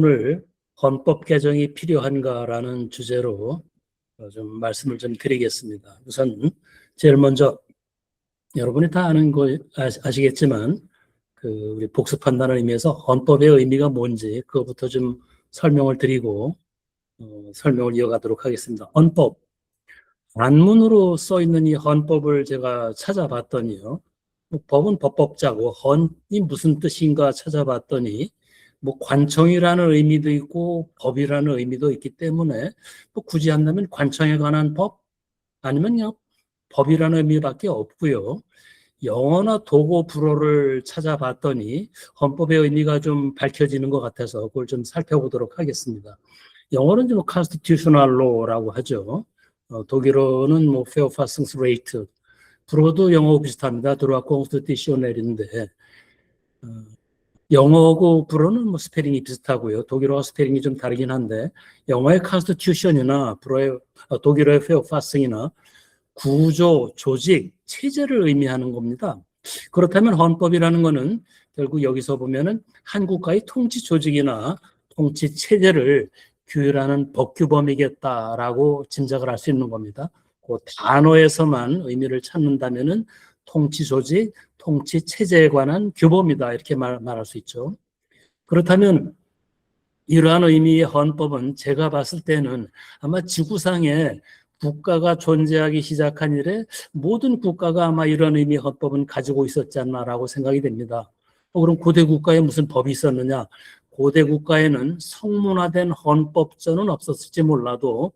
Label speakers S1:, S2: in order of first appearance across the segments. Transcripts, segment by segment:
S1: 오늘 헌법 개정이 필요한가라는 주제로 좀 말씀을 좀 드리겠습니다. 우선 제일 먼저 여러분이 다 아는 거 아시겠지만 우리 복습한다는 의미에서 헌법의 의미가 뭔지 그것부터 좀 설명을 드리고 설명을 이어가도록 하겠습니다. 헌법, 한문으로 써 있는 이 헌법을 제가 찾아봤더니요. 법은 법법자고 헌이 무슨 뜻인가 찾아봤더니 관청이라는 의미도 있고 법이라는 의미도 있기 때문에 굳이 한다면 관청에 관한 법 아니면 그냥 법이라는 의미밖에 없고요. 영어나 도고 불어를 찾아봤더니 헌법의 의미가 좀 밝혀지는 것 같아서 그걸 좀 살펴보도록 하겠습니다. 영어는 좀 constitutional law라고 하죠. 독일어는 Verfassungsrecht, 불어도 영어하고 비슷합니다. Droit constitutionnel인데 영어하고 불어는 스페링이 비슷하고요. 독일어와 스페링이 좀 다르긴 한데 영어의 constitution이나 독일어의 Verfassung이나 구조, 조직, 체제를 의미하는 겁니다. 그렇다면 헌법이라는 것은 결국 여기서 보면은 한 국가의 통치 조직이나 통치 체제를 규율하는 법규범이겠다라고 짐작을 할 수 있는 겁니다. 그 단어에서만 의미를 찾는다면은 통치 조직, 통치 체제에 관한 규범이다 이렇게 말할 수 있죠. 그렇다면 이러한 의미의 헌법은 제가 봤을 때는 아마 지구상에 국가가 존재하기 시작한 이래 모든 국가가 아마 이런 의미의 헌법은 가지고 있었지 않나라고 생각이 됩니다. 그럼 고대 국가에 무슨 법이 있었느냐? 고대 국가에는 성문화된 헌법전은 없었을지 몰라도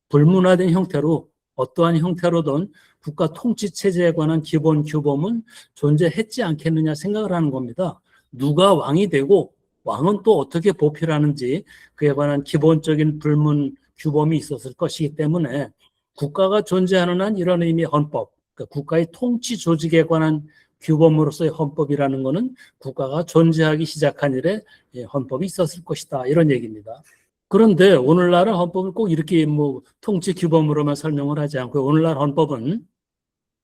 S1: 불문화된 형태로 어떠한 형태로든 국가 통치 체제에 관한 기본 규범은 존재했지 않겠느냐 생각을 하는 겁니다. 누가 왕이 되고 왕은 또 어떻게 보필하는지 그에 관한 기본적인 불문 규범이 있었을 것이기 때문에 국가가 존재하는 한 이런 의미의 헌법, 그러니까 국가의 통치 조직에 관한 규범으로서의 헌법이라는 것은 국가가 존재하기 시작한 이래 헌법이 있었을 것이다 이런 얘기입니다. 그런데 오늘날의 헌법을 꼭 이렇게 통치 규범으로만 설명을 하지 않고 오늘날 헌법은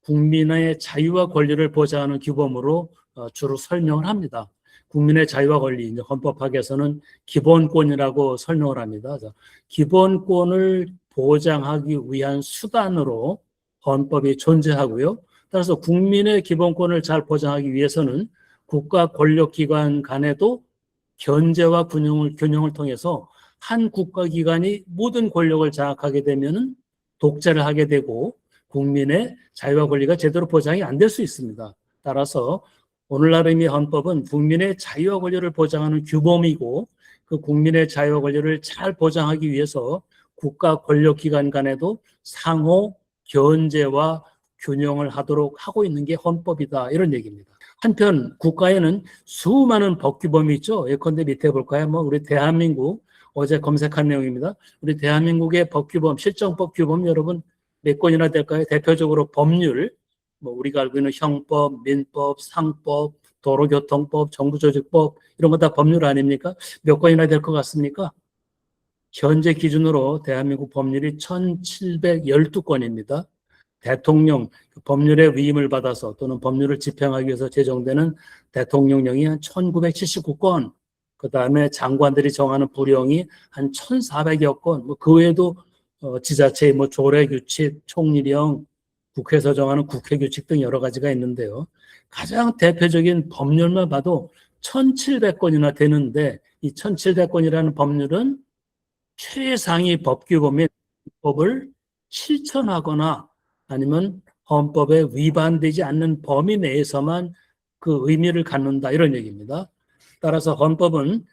S1: 국민의 자유와 권리를 보장하는 규범으로 주로 설명을 합니다. 국민의 자유와 권리, 이제 헌법학에서는 기본권이라고 설명을 합니다. 기본권을 보장하기 위한 수단으로 헌법이 존재하고요. 따라서 국민의 기본권을 잘 보장하기 위해서는 국가 권력기관 간에도 견제와 균형을 통해서 한 국가기관이 모든 권력을 장악하게 되면 독재를 하게 되고 국민의 자유와 권리가 제대로 보장이 안 될 수 있습니다. 따라서 오늘날 의미의 헌법은 국민의 자유와 권리를 보장하는 규범이고 그 국민의 자유와 권리를 잘 보장하기 위해서 국가 권력기관 간에도 상호 견제와 균형을 하도록 하고 있는 게 헌법이다 이런 얘기입니다. 한편 국가에는 수많은 법규범이 있죠. 예컨대 밑에 볼까요? 우리 대한민국 어제 검색한 내용입니다. 우리 대한민국의 법규범, 실정법 규범 여러분 몇 건이나 될까요? 대표적으로 법률, 우리가 알고 있는 형법, 민법, 상법, 도로교통법, 정부조직법 이런 거 다 법률 아닙니까? 몇 건이나 될 것 같습니까? 현재 기준으로 대한민국 법률이 1712건입니다. 대통령 법률의 위임을 받아서 또는 법률을 집행하기 위해서 제정되는 대통령령이 한 1979건, 그 다음에 장관들이 정하는 부령이 한 1400여 건, 그 외에도 지자체의 조례규칙, 총리령, 국회에서 정하는 국회규칙 등 여러 가지가 있는데요. 가장 대표적인 법률만 봐도 1700건이나 되는데 이 1700건이라는 법률은 최상위 법규범인 법을 실천하거나 아니면 헌법에 위반되지 않는 범위 내에서만 그 의미를 갖는다 이런 얘기입니다. 따라서 헌법은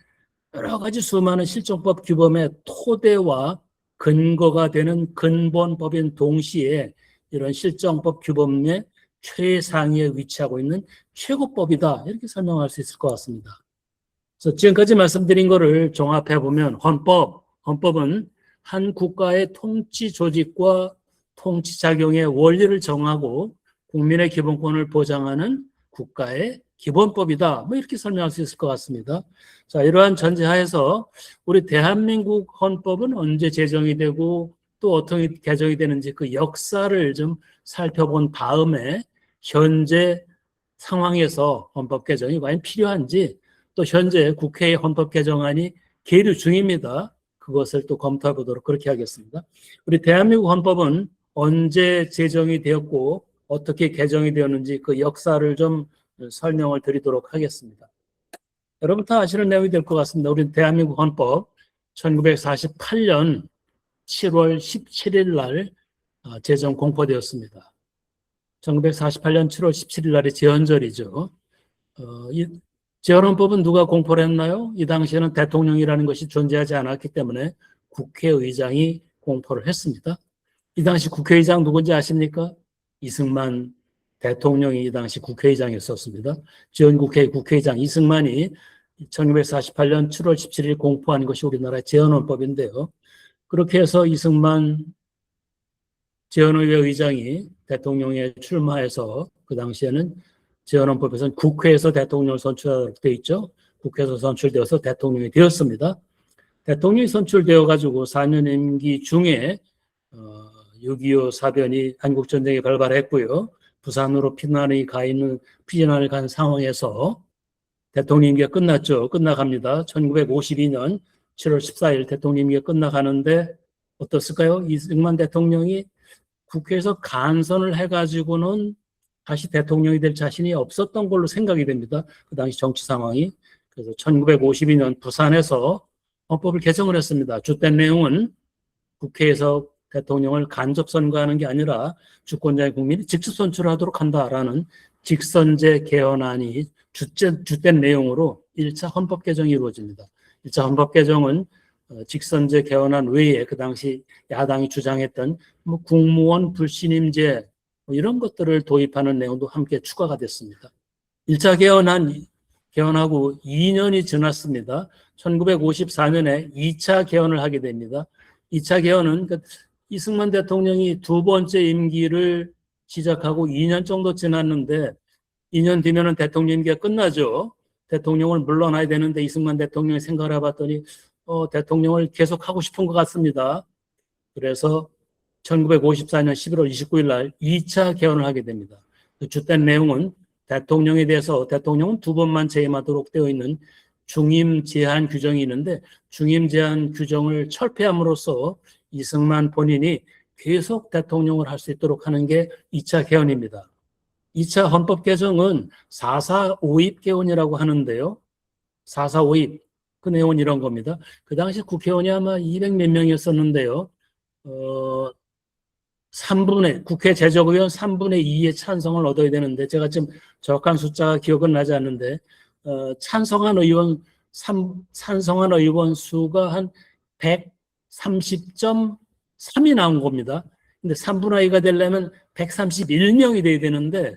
S1: 여러 가지 수많은 실정법 규범의 토대와 근거가 되는 근본법인 동시에 이런 실정법 규범의 최상위에 위치하고 있는 최고법이다 이렇게 설명할 수 있을 것 같습니다. 그래서 지금까지 말씀드린 거를 종합해 보면 헌법은 한 국가의 통치 조직과 통치 작용의 원리를 정하고 국민의 기본권을 보장하는 국가의 기본법이다. 이렇게 설명할 수 있을 것 같습니다. 자, 이러한 전제하에서 우리 대한민국 헌법은 언제 제정이 되고 또 어떻게 개정이 되는지 그 역사를 좀 살펴본 다음에 현재 상황에서 헌법 개정이 과연 필요한지 또 현재 국회의 헌법 개정안이 계류 중입니다. 그것을 또 검토해 보도록 그렇게 하겠습니다. 우리 대한민국 헌법은 언제 제정이 되었고 어떻게 개정이 되었는지 그 역사를 좀 설명을 드리도록 하겠습니다. 여러분 다 아시는 내용이 될 것 같습니다. 우리 대한민국 헌법 1948년 7월 17일 날 제정 공포되었습니다. 1948년 7월 17일 날이 제헌절이죠. 이 제헌헌법은 누가 공포를 했나요? 이 당시에는 대통령이라는 것이 존재하지 않았기 때문에 국회의장이 공포를 했습니다. 이 당시 국회의장 누군지 아십니까? 이승만 대통령이 이 당시 국회의장이었습니다. 제헌국회 국회의장 이승만이 1948년 7월 17일 공포한 것이 우리나라의 제헌헌법인데요. 그렇게 해서 이승만 제헌의회 의장이 대통령에 출마해서 그 당시에는 제헌헌법에서는 국회에서 대통령을 선출하도록 되어 있죠. 국회에서 선출되어서 대통령이 되었습니다. 대통령이 선출되어 가지고 4년 임기 중에 6.25 사변이 한국전쟁이 발발했고요. 부산으로 피난을 간 상황에서 대통령 임기가 끝났죠. 끝나갑니다. 1952년 7월 14일 대통령 임기가 끝나가는데 어떻을까요? 이승만 대통령이 국회에서 간선을 해가지고는 다시 대통령이 될 자신이 없었던 걸로 생각이 됩니다. 그 당시 정치 상황이. 그래서 1952년 부산에서 헌법을 개정을 했습니다. 주된 내용은 국회에서 대통령을 간접 선거하는 게 아니라 주권자의 국민이 직접 선출하도록 한다라는 직선제 개헌안이 주된 내용으로 1차 헌법 개정이 이루어집니다. 1차 헌법 개정은 직선제 개헌안 외에 그 당시 야당이 주장했던 국무원 불신임제 이런 것들을 도입하는 내용도 함께 추가가 됐습니다. 1차 개헌하고 2년이 지났습니다. 1954년에 2차 개헌을 하게 됩니다. 2차 개헌은 이승만 대통령이 두 번째 임기를 시작하고 2년 정도 지났는데 2년 뒤면은 대통령 임기가 끝나죠. 대통령을 물러나야 되는데 이승만 대통령이 생각을 해봤더니 대통령을 계속하고 싶은 것 같습니다. 그래서 1954년 11월 29일 날 2차 개헌을 하게 됩니다. 그 주된 내용은 대통령에 대해서 대통령은 두 번만 재임하도록 되어 있는 중임 제한 규정이 있는데 중임 제한 규정을 철폐함으로써 이승만 본인이 계속 대통령을 할 수 있도록 하는 게 2차 개헌입니다. 2차 헌법 개정은 4.4 오입 개헌이라고 하는데요. 4.4 오입 그 내용은 이런 겁니다. 그 당시 국회의원이 아마 200몇 명이었었는데요. 3분의 국회 제적의원 3분의 2의 찬성을 얻어야 되는데 제가 지금 정확한 숫자가 기억은 나지 않는데 찬성한 의원 수가 한 130.3이 나온 겁니다. 근데 3분의 2가 되려면 131명이 돼야 되는데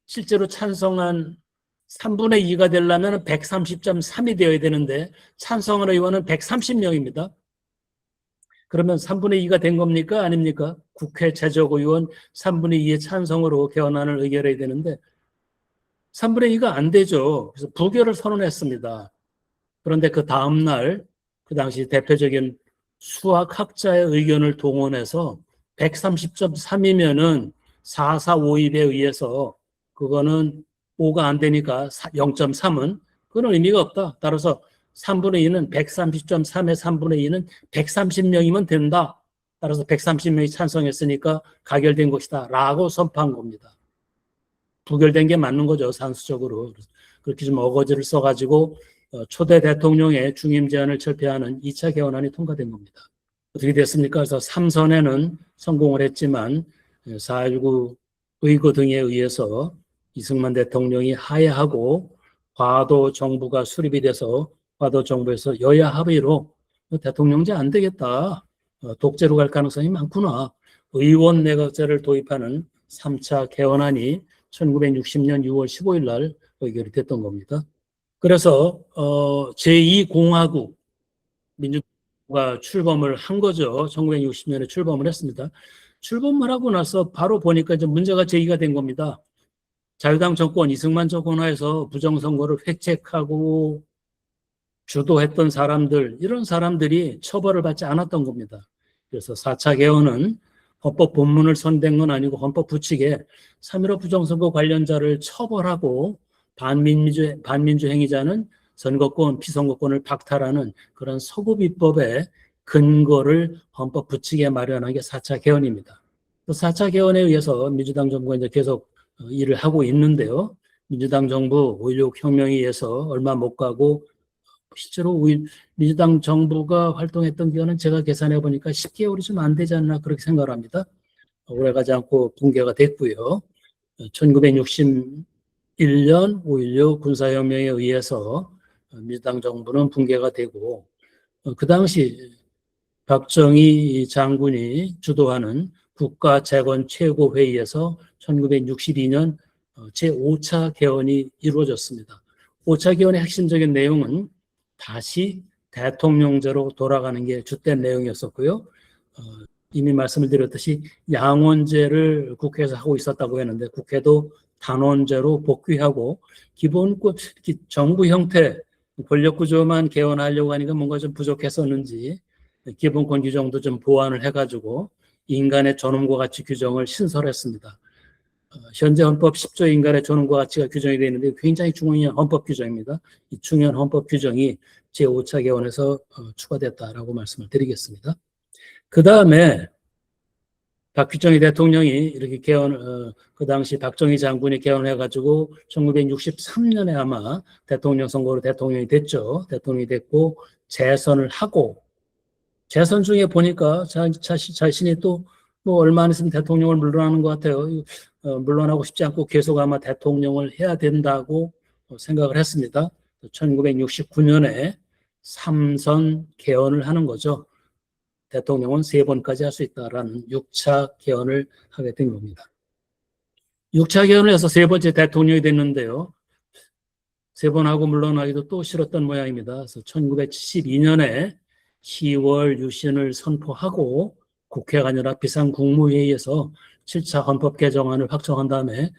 S1: 실제로 찬성한 3분의 2가 되려면 130.3이 되어야 되는데 찬성한 의원은 130명입니다. 그러면 3분의 2가 된 겁니까? 아닙니까? 국회 제적의원 3분의 2의 찬성으로 개헌안을 의결해야 되는데 3분의 2가 안 되죠. 그래서 부결을 선언했습니다. 그런데 그 다음날 그 당시 대표적인 수학학자의 의견을 동원해서 130.3이면은 4.4 오입에 의해서 그거는 5가 안 되니까 0.3은 그건 의미가 없다. 따라서 3분의 2는 130.3의 3분의 2는 130명이면 된다. 따라서 130명이 찬성했으니까 가결된 것이다. 라고 선포한 겁니다. 부결된 게 맞는 거죠. 산수적으로. 그렇게 좀 어거지를 써가지고 초대 대통령의 중임 제한을 철폐하는 2차 개헌안이 통과된 겁니다. 어떻게 됐습니까? 그래서 3선에는 성공을 했지만 4.19 의거 등에 의해서 이승만 대통령이 하야하고 과도 정부가 수립이 돼서 과도 정부에서 여야 합의로 대통령제 안 되겠다. 독재로 갈 가능성이 많구나. 의원 내각제를 도입하는 3차 개헌안이 1960년 6월 15일 날 의결이 됐던 겁니다. 그래서 제2공화국 민주가 출범을 한 거죠. 1960년에 출범을 했습니다. 출범을 하고 나서 바로 보니까 이제 문제가 제기가 된 겁니다. 자유당 정권, 이승만 정권 하에서 부정선거를 획책하고 주도했던 사람들, 이런 사람들이 처벌을 받지 않았던 겁니다. 그래서 4차 개헌은 헌법 본문을 선대한 건 아니고 헌법 부칙에 3.15 부정선거 관련자를 처벌하고 반민주 행위자는 선거권, 피선거권을 박탈하는 그런 서구 입법의 근거를 헌법 부칙에 마련한 게 4차 개헌입니다. 4차 개헌에 의해서 민주당 정부가 이제 계속 일을 하고 있는데요. 민주당 정부 5.16 혁명에 의해서 얼마 못 가고 실제로 민주당 정부가 활동했던 기간은 제가 계산해 보니까 10개월이 좀 안 되지 않나 그렇게 생각을 합니다. 오래가지 않고 붕괴가 됐고요. 1961년 5.16 군사혁명에 의해서 민주당 정부는 붕괴가 되고 그 당시 박정희 장군이 주도하는 국가재건 최고회의에서 1962년 제5차 개헌이 이루어졌습니다. 5차 개헌의 핵심적인 내용은 다시 대통령제로 돌아가는 게 주된 내용이었었고요. 이미 말씀을 드렸듯이 양원제를 국회에서 하고 있었다고 했는데 국회도 단원제로 복귀하고 기본권, 정부 형태, 권력 구조만 개헌하려고 하니까 뭔가 좀 부족했었는지 기본권 규정도 좀 보완을 해가지고 인간의 존엄과 가치 규정을 신설했습니다. 현재 헌법 10조 인간의 존엄과 가치가 규정이 되어 있는데 굉장히 중요한 헌법 규정입니다. 이 중요한 헌법 규정이 제5차 개헌에서 추가됐다라고 말씀을 드리겠습니다. 그 다음에 박규정희 대통령이 이렇게 그 당시 박정희 장군이 개헌해가지고 1963년에 아마 대통령 선거로 대통령이 됐죠. 대통령이 됐고 재선을 하고 재선 중에 보니까 자신이 또 뭐 얼마 안 있으면 대통령을 물러나는 것 같아요. 물러나고 싶지 않고 계속 아마 대통령을 해야 된다고 생각을 했습니다. 1969년에 3선 개헌을 하는 거죠. 대통령은 3번까지 할 수 있다라는 6차 개헌을 하게 된 겁니다. 6차 개헌을 해서 3번째 대통령이 됐는데요. 3번 하고 물러나기도 또 싫었던 모양입니다. 그래서 1972년에 10월 유신을 선포하고 국회가 아니라 비상국무회의에서 7차 헌법 개정안을 확정한 다음에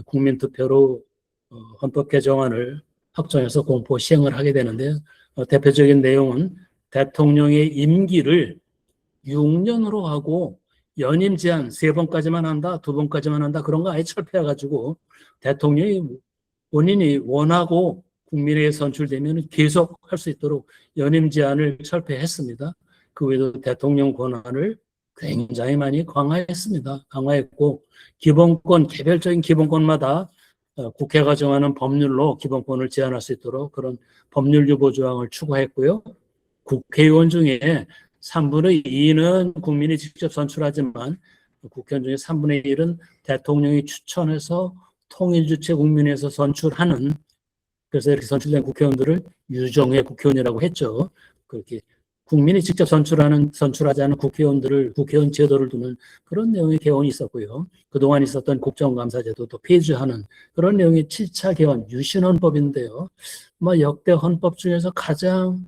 S1: 국민투표로 헌법 개정안을 확정해서 공포 시행을 하게 되는데 대표적인 내용은 대통령의 임기를 6년으로 하고 연임 제한 3번까지만 한다, 2번까지만 한다 그런 거 아예 철폐해가지고 대통령이 본인이 원하고 국민에게 선출되면 계속 할 수 있도록 연임 제한을 철폐했습니다. 그 외에도 대통령 권한을 굉장히 많이 강화했습니다. 강화했고 기본권, 개별적인 기본권마다 국회가 정하는 법률로 기본권을 제한할 수 있도록 그런 법률 유보 조항을 추가했고요. 국회의원 중에 3분의 2는 국민이 직접 선출하지만 국회의원 중에 3분의 1은 대통령이 추천해서 통일주체 국민에서 선출하는 그래서 이렇게 선출된 국회의원들을 유정회 국회의원이라고 했죠. 그렇게 국민이 직접 선출하지 않은 국회의원 제도를 두는 그런 내용의 개헌이 있었고요. 그동안 있었던 국정감사제도도 폐지하는 그런 내용의 7차 개헌, 유신헌법인데요. 역대 헌법 중에서 가장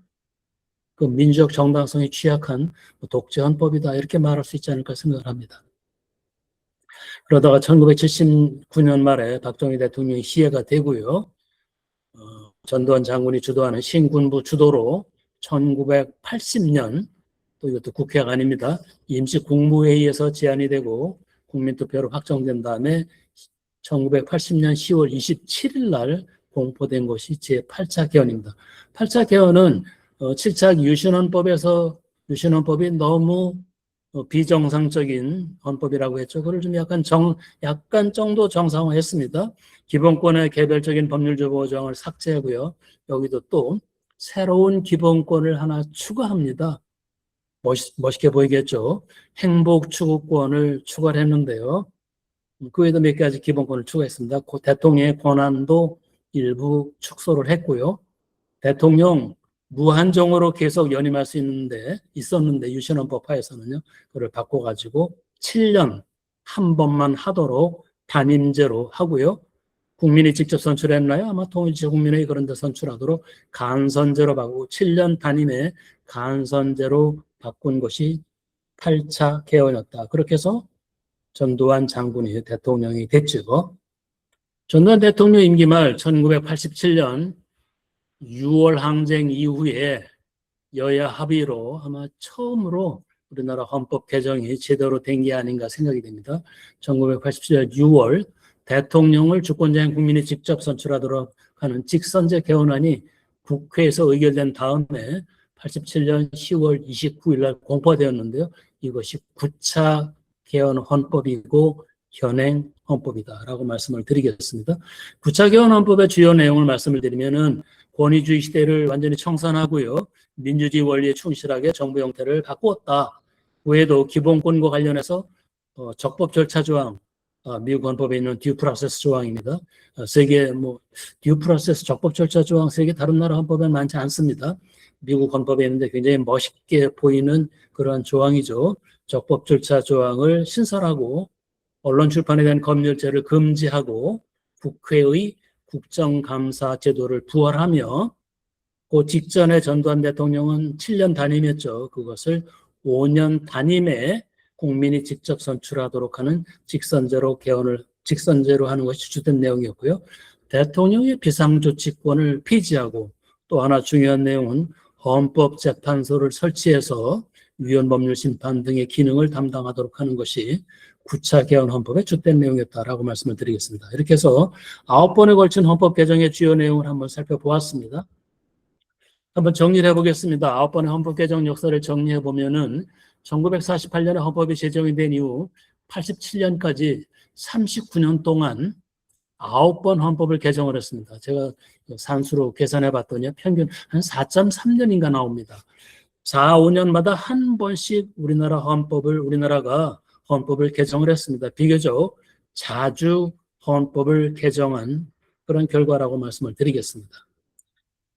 S1: 그 민주적 정당성이 취약한 독재헌법이다 이렇게 말할 수 있지 않을까 생각을 합니다. 그러다가 1979년 말에 박정희 대통령이 시해가 되고요. 전두환 장군이 주도하는 신군부 주도로 1980년 또 이것도 국회가 아닙니다. 임시국무회의에서 제안이 되고 국민투표로 확정된 다음에 1980년 10월 27일 날 공포된 것이 제8차 개헌입니다. 8차 개헌은 7차 유신헌법이 너무 비정상적인 헌법이라고 했죠. 그걸 좀 약간 정도 정상화했습니다. 기본권의 개별적인 법률 조보 조항을 삭제하고요. 여기도 또 새로운 기본권을 하나 추가합니다. 멋있게 보이겠죠. 행복 추구권을 추가를 했는데요. 그 외에도 몇 가지 기본권을 추가했습니다. 대통령의 권한도 일부 축소를 했고요. 대통령 무한정으로 계속 연임할 수 있었는데 유신헌법 하에서는요. 그걸 바꿔가지고 7년 한 번만 하도록 단임제로 하고요. 국민이 직접 선출했나요? 아마 통일지 국민회의 그런 데 선출하도록 간선제로 바꾸고 7년 단임에 간선제로 바꾼 것이 8차 개헌이었다. 그렇게 해서 전두환 장군이 대통령이 됐죠. 전두환 대통령 임기 말 1987년 6월 항쟁 이후에 여야 합의로 아마 처음으로 우리나라 헌법 개정이 제대로 된 게 아닌가 생각이 됩니다. 1987년 6월 대통령을 주권자인 국민이 직접 선출하도록 하는 직선제 개헌안이 국회에서 의결된 다음에 87년 10월 29일 날 공포되었는데요. 이것이 9차 개헌 헌법이고 현행 헌법이다라고 말씀을 드리겠습니다. 9차 개헌 헌법의 주요 내용을 말씀을 드리면은 권위주의 시대를 완전히 청산하고요. 민주주의 원리에 충실하게 정부 형태를 바꾸었다. 외에도 기본권과 관련해서 적법 절차 조항, 미국 헌법에 있는 듀 프로세스 조항입니다. 세계 듀 프로세스 적법 절차 조항 세계 다른 나라 헌법에 많지 않습니다. 미국 헌법에 있는데 굉장히 멋있게 보이는 그러한 조항이죠. 적법 절차 조항을 신설하고 언론 출판에 대한 검열죄를 금지하고 국회의 국정감사 제도를 부활하며 그 직전에 전두환 대통령은 7년 단임이었죠. 그것을 5년 단임에 국민이 직접 선출하도록 하는 직선제로 하는 것이 주된 내용이었고요. 대통령의 비상조치권을 폐지하고 또 하나 중요한 내용은 헌법재판소를 설치해서 위헌법률심판 등의 기능을 담당하도록 하는 것이 9차 개헌 헌법의 주된 내용이었다라고 말씀을 드리겠습니다. 이렇게 해서 9번에 걸친 헌법 개정의 주요 내용을 한번 살펴보았습니다. 한번 정리를 해보겠습니다. 9번의 헌법 개정 역사를 정리해 보면은 1948년에 헌법이 제정이 된 이후 87년까지 39년 동안 9번 헌법을 개정을 했습니다. 제가 산수로 계산해 봤더니 평균 한 4.3년인가 나옵니다. 4, 5년마다 한 번씩 우리나라가 헌법을 개정을 했습니다. 비교적 자주 헌법을 개정한 그런 결과라고 말씀을 드리겠습니다.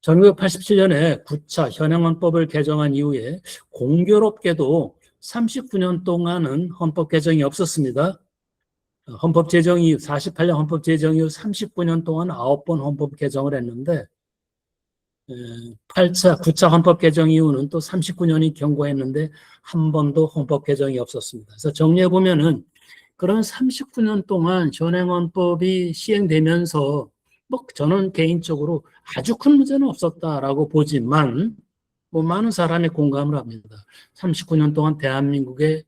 S1: 1987년에 9차 현행헌법을 개정한 이후에 공교롭게도 39년 동안은 헌법 개정이 없었습니다. 헌법 제정 이후 48년 헌법 제정 이후 39년 동안 9번 헌법 개정을 했는데 9차 헌법 개정 이후는 또 39년이 경과했는데 한 번도 헌법 개정이 없었습니다. 그래서 정리해 보면은 그런 39년 동안 현행헌법이 시행되면서 저는 개인적으로 아주 큰 문제는 없었다라고 보지만 많은 사람이 공감을 합니다. 39년 동안 대한민국의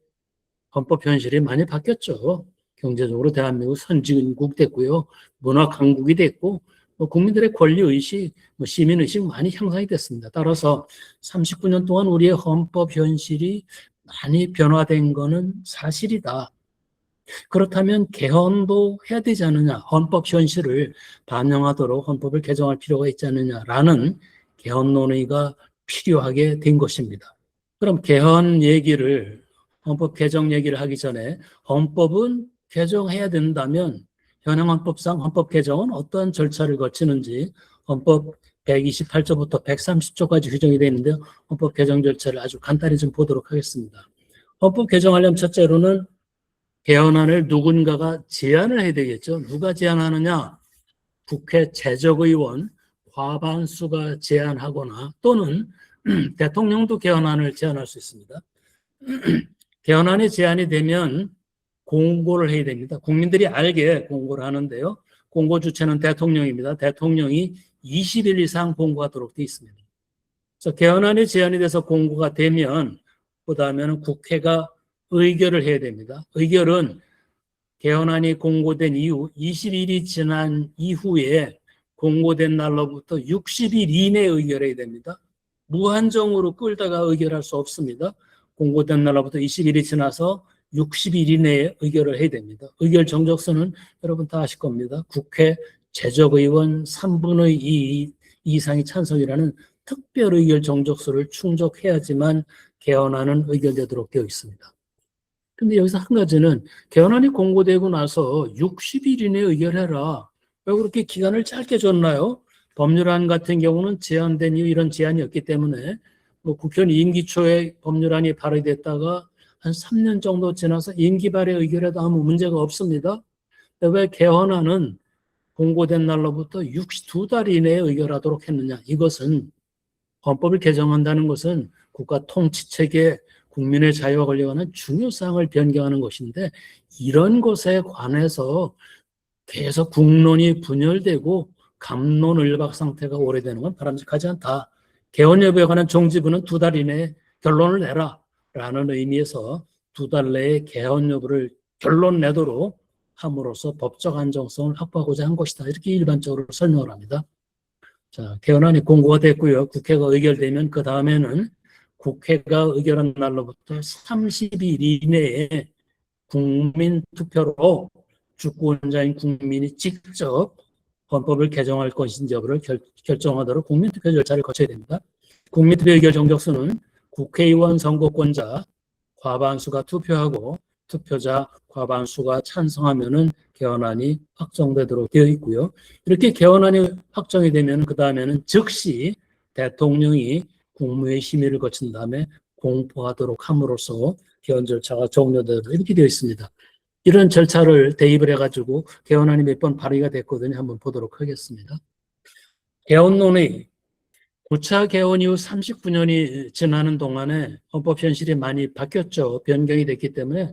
S1: 헌법 현실이 많이 바뀌었죠. 경제적으로 대한민국 선진국 됐고요. 문화 강국이 됐고 국민들의 권리의식, 시민의식 많이 향상이 됐습니다. 따라서 39년 동안 우리의 헌법 현실이 많이 변화된 것은 사실이다. 그렇다면 개헌도 해야 되지 않느냐, 헌법 현실을 반영하도록 헌법을 개정할 필요가 있지 않느냐라는 개헌 논의가 필요하게 된 것입니다. 그럼 헌법 개정 얘기를 하기 전에 헌법은 개정해야 된다면 현행헌법상 헌법 개정은 어떠한 절차를 거치는지 헌법 128조부터 130조까지 규정이 되어 있는데요. 헌법 개정 절차를 아주 간단히 좀 보도록 하겠습니다. 헌법 개정하려면 첫째로는 개헌안을 누군가가 제안을 해야 되겠죠. 누가 제안하느냐? 국회 재적의원 과반수가 제안하거나 또는 대통령도 개헌안을 제안할 수 있습니다. 개헌안이 제안이 되면 공고를 해야 됩니다. 국민들이 알게 공고를 하는데요. 공고 주체는 대통령입니다. 대통령이 20일 이상 공고하도록 되어 있습니다. 그래서 개헌안이 제안이 돼서 공고가 되면 그 다음에는 국회가 의결을 해야 됩니다. 의결은 개헌안이 공고된 이후 20일이 지난 이후에 공고된 날로부터 60일 이내에 의결해야 됩니다. 무한정으로 끌다가 의결할 수 없습니다. 공고된 날로부터 20일이 지나서 60일 이내에 의결을 해야 됩니다. 의결 정적서는 여러분 다 아실 겁니다. 국회 재적의원 3분의 2 이상이 찬성이라는 특별 의결 정적서를 충족해야지만 개헌안은 의결되도록 되어 있습니다. 근데 여기서 한 가지는 개헌안이 공고되고 나서 60일 이내에 의결해라. 왜 그렇게 기간을 짧게 줬나요? 법률안 같은 경우는 제한된 이후 이런 제한이 없기 때문에 국회의원 임기 초에 법률안이 발의됐다가 한 3년 정도 지나서 임기 발의 의결에도 아무 문제가 없습니다. 왜 개헌안은 공고된 날로부터 2달 이내에 의결하도록 했느냐? 이것은 헌법을 개정한다는 것은 국가 통치체계, 국민의 자유와 권리에 관한 중요사항을 변경하는 것인데 이런 것에 관해서 계속 국론이 분열되고 갑론을박 상태가 오래되는 건 바람직하지 않다. 개헌 여부에 관한 종지부는 2달 이내에 결론을 내라 라는 의미에서 2달 내에 개헌 여부를 결론 내도록 함으로써 법적 안정성을 확보하고자 한 것이다. 이렇게 일반적으로 설명을 합니다. 자, 개헌안이 공고가 됐고요. 국회가 의결되면 그 다음에는 국회가 의결한 날로부터 30일 이내에 국민 투표로 주권자인 국민이 직접 헌법을 개정할 것인지 여부를 결정하도록 국민투표 절차를 거쳐야 됩니다. 국민투표 의결 정족수는 국회의원 선거권자 과반수가 투표하고 투표자 과반수가 찬성하면은 개헌안이 확정되도록 되어 있고요. 이렇게 개헌안이 확정이 되면 그 다음에는 즉시 대통령이 국무회의 심의를 거친 다음에 공포하도록 함으로써 개헌 절차가 종료되도록 이렇게 되어 있습니다. 이런 절차를 대입을 해가지고 개헌안이 몇 번 발의가 됐거든요. 한번 보도록 하겠습니다. 개헌론의 9차 개헌 이후 39년이 지나는 동안에 헌법 현실이 많이 바뀌었죠. 변경이 됐기 때문에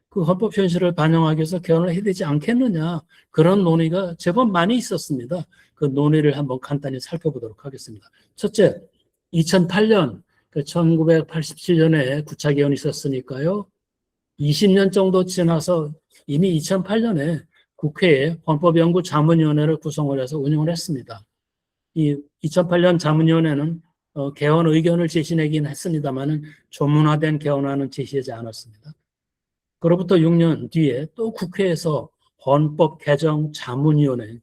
S1: 그 헌법 현실을 반영하기 위해서 개헌을 해야 되지 않겠느냐. 그런 논의가 제법 많이 있었습니다. 그 논의를 한번 간단히 살펴보도록 하겠습니다. 첫째, 2008년, 1987년에 9차 개헌이 있었으니까요. 20년 정도 지나서 이미 2008년에 국회에 헌법연구자문위원회를 구성을 해서 운영을 했습니다. 이 2008년 자문위원회는 개헌 의견을 제시하긴 했습니다만 조문화된 개헌안은 제시하지 않았습니다. 그로부터 6년 뒤에 또 국회에서 헌법개정자문위원회,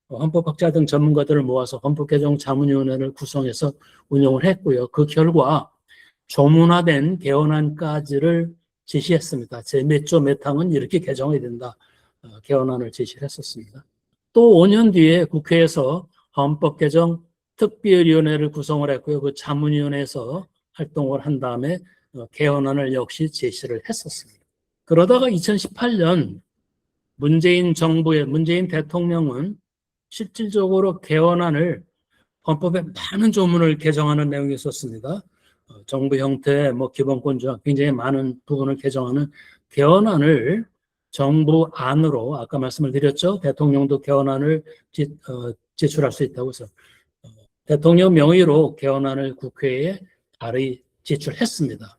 S1: 헌법학자 등 전문가들을 모아서 헌법개정자문위원회를 구성해서 운영을 했고요. 그 결과 조문화된 개헌안까지를 제시했습니다. 제 몇 조 몇 항은 이렇게 개정해야 된다. 개헌안을 제시를 했었습니다. 또 5년 뒤에 국회에서 헌법개정 특별위원회를 구성을 했고요. 그 자문위원회에서 활동을 한 다음에 개헌안을 역시 제시를 했었습니다. 그러다가 2018년 문재인 대통령은 실질적으로 개헌안을 헌법에 많은 조문을 개정하는 내용이 있었습니다. 정부 형태, 기본권 조항 굉장히 많은 부분을 개정하는 개헌안을 정부 안으로 아까 말씀을 드렸죠. 대통령도 개헌안을 제출할 수 있다고 해서 대통령 명의로 개헌안을 국회에 발의 제출했습니다.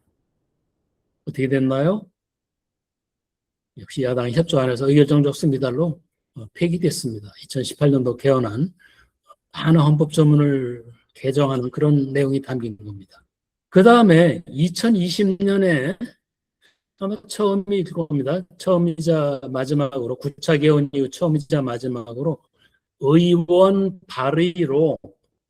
S1: 어떻게 됐나요? 역시 야당이 협조 안 해서 의결정족수 미달로 폐기됐습니다. 2018년도 개헌안 많은 헌법 조문을 개정하는 그런 내용이 담긴 겁니다. 그 다음에 2020년에 아마 처음일 겁니다. 처음이자 마지막으로 9차 개헌 이후 처음이자 마지막으로 의원 발의로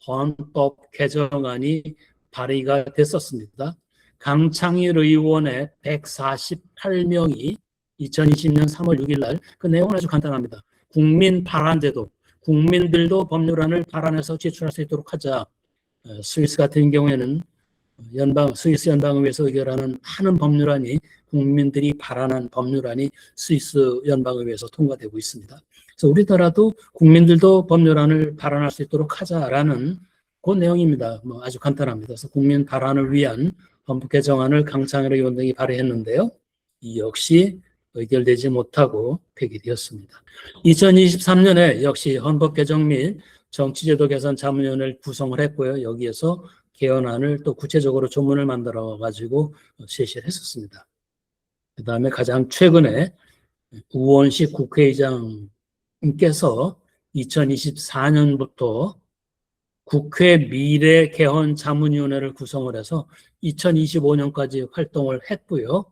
S1: 헌법 개정안이 발의가 됐었습니다. 강창일 의원의 148명이 2020년 3월 6일 날 그 내용은 아주 간단합니다. 국민 발안제도, 국민들도 법률안을 발안해서 제출할 수 있도록 하자. 스위스 같은 경우에는 스위스 연방의회에서 의결하는 많은 법률안이 국민들이 발안한 법률안이 스위스 연방의회에서 통과되고 있습니다. 그래서 우리나라도 국민들도 법률안을 발안할 수 있도록 하자라는 그 내용입니다. 아주 간단합니다. 그래서 국민 발안을 위한 헌법 개정안을 강창일 의원 등이 발의했는데요. 이 역시 의결되지 못하고 폐기되었습니다. 2023년에 역시 헌법 개정 및 정치제도 개선 자문위원회를 구성을 했고요. 여기에서 개헌안을 또 구체적으로 조문을 만들어 가지고 제시를 했었습니다. 그 다음에 가장 최근에 우원식 국회의장님께서 2024년부터 국회 미래 개헌 자문위원회를 구성을 해서 2025년까지 활동을 했고요.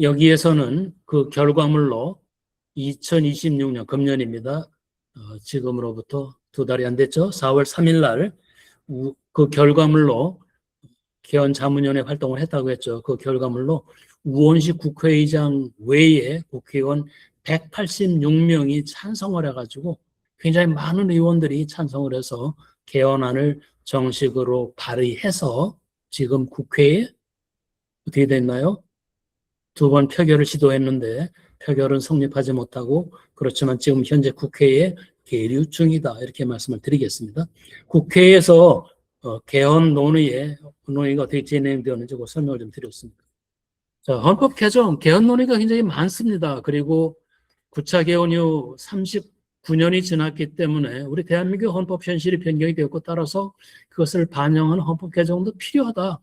S1: 여기에서는 그 결과물로 2026년 금년입니다. 지금으로부터 2달이 안 됐죠. 4월 3일 날 그 결과물로 개헌 자문위원회 활동을 했다고 했죠. 그 결과물로 우원식 국회의장 외에 국회의원 186명이 찬성을 해가지고 굉장히 많은 의원들이 찬성을 해서 개헌안을 정식으로 발의해서 지금 국회에 어떻게 됐나요? 2번 표결을 시도했는데 표결은 성립하지 못하고 그렇지만 지금 현재 국회에 계류 중이다 이렇게 말씀을 드리겠습니다. 국회에서 개헌 논의가 어떻게 진행되었는지 설명을 좀 드렸습니다. 자, 헌법 개정, 개헌 논의가 굉장히 많습니다. 그리고 9차 개헌 이후 39년이 지났기 때문에 우리 대한민국 헌법 현실이 변경이 되었고 따라서 그것을 반영하는 헌법 개정도 필요하다.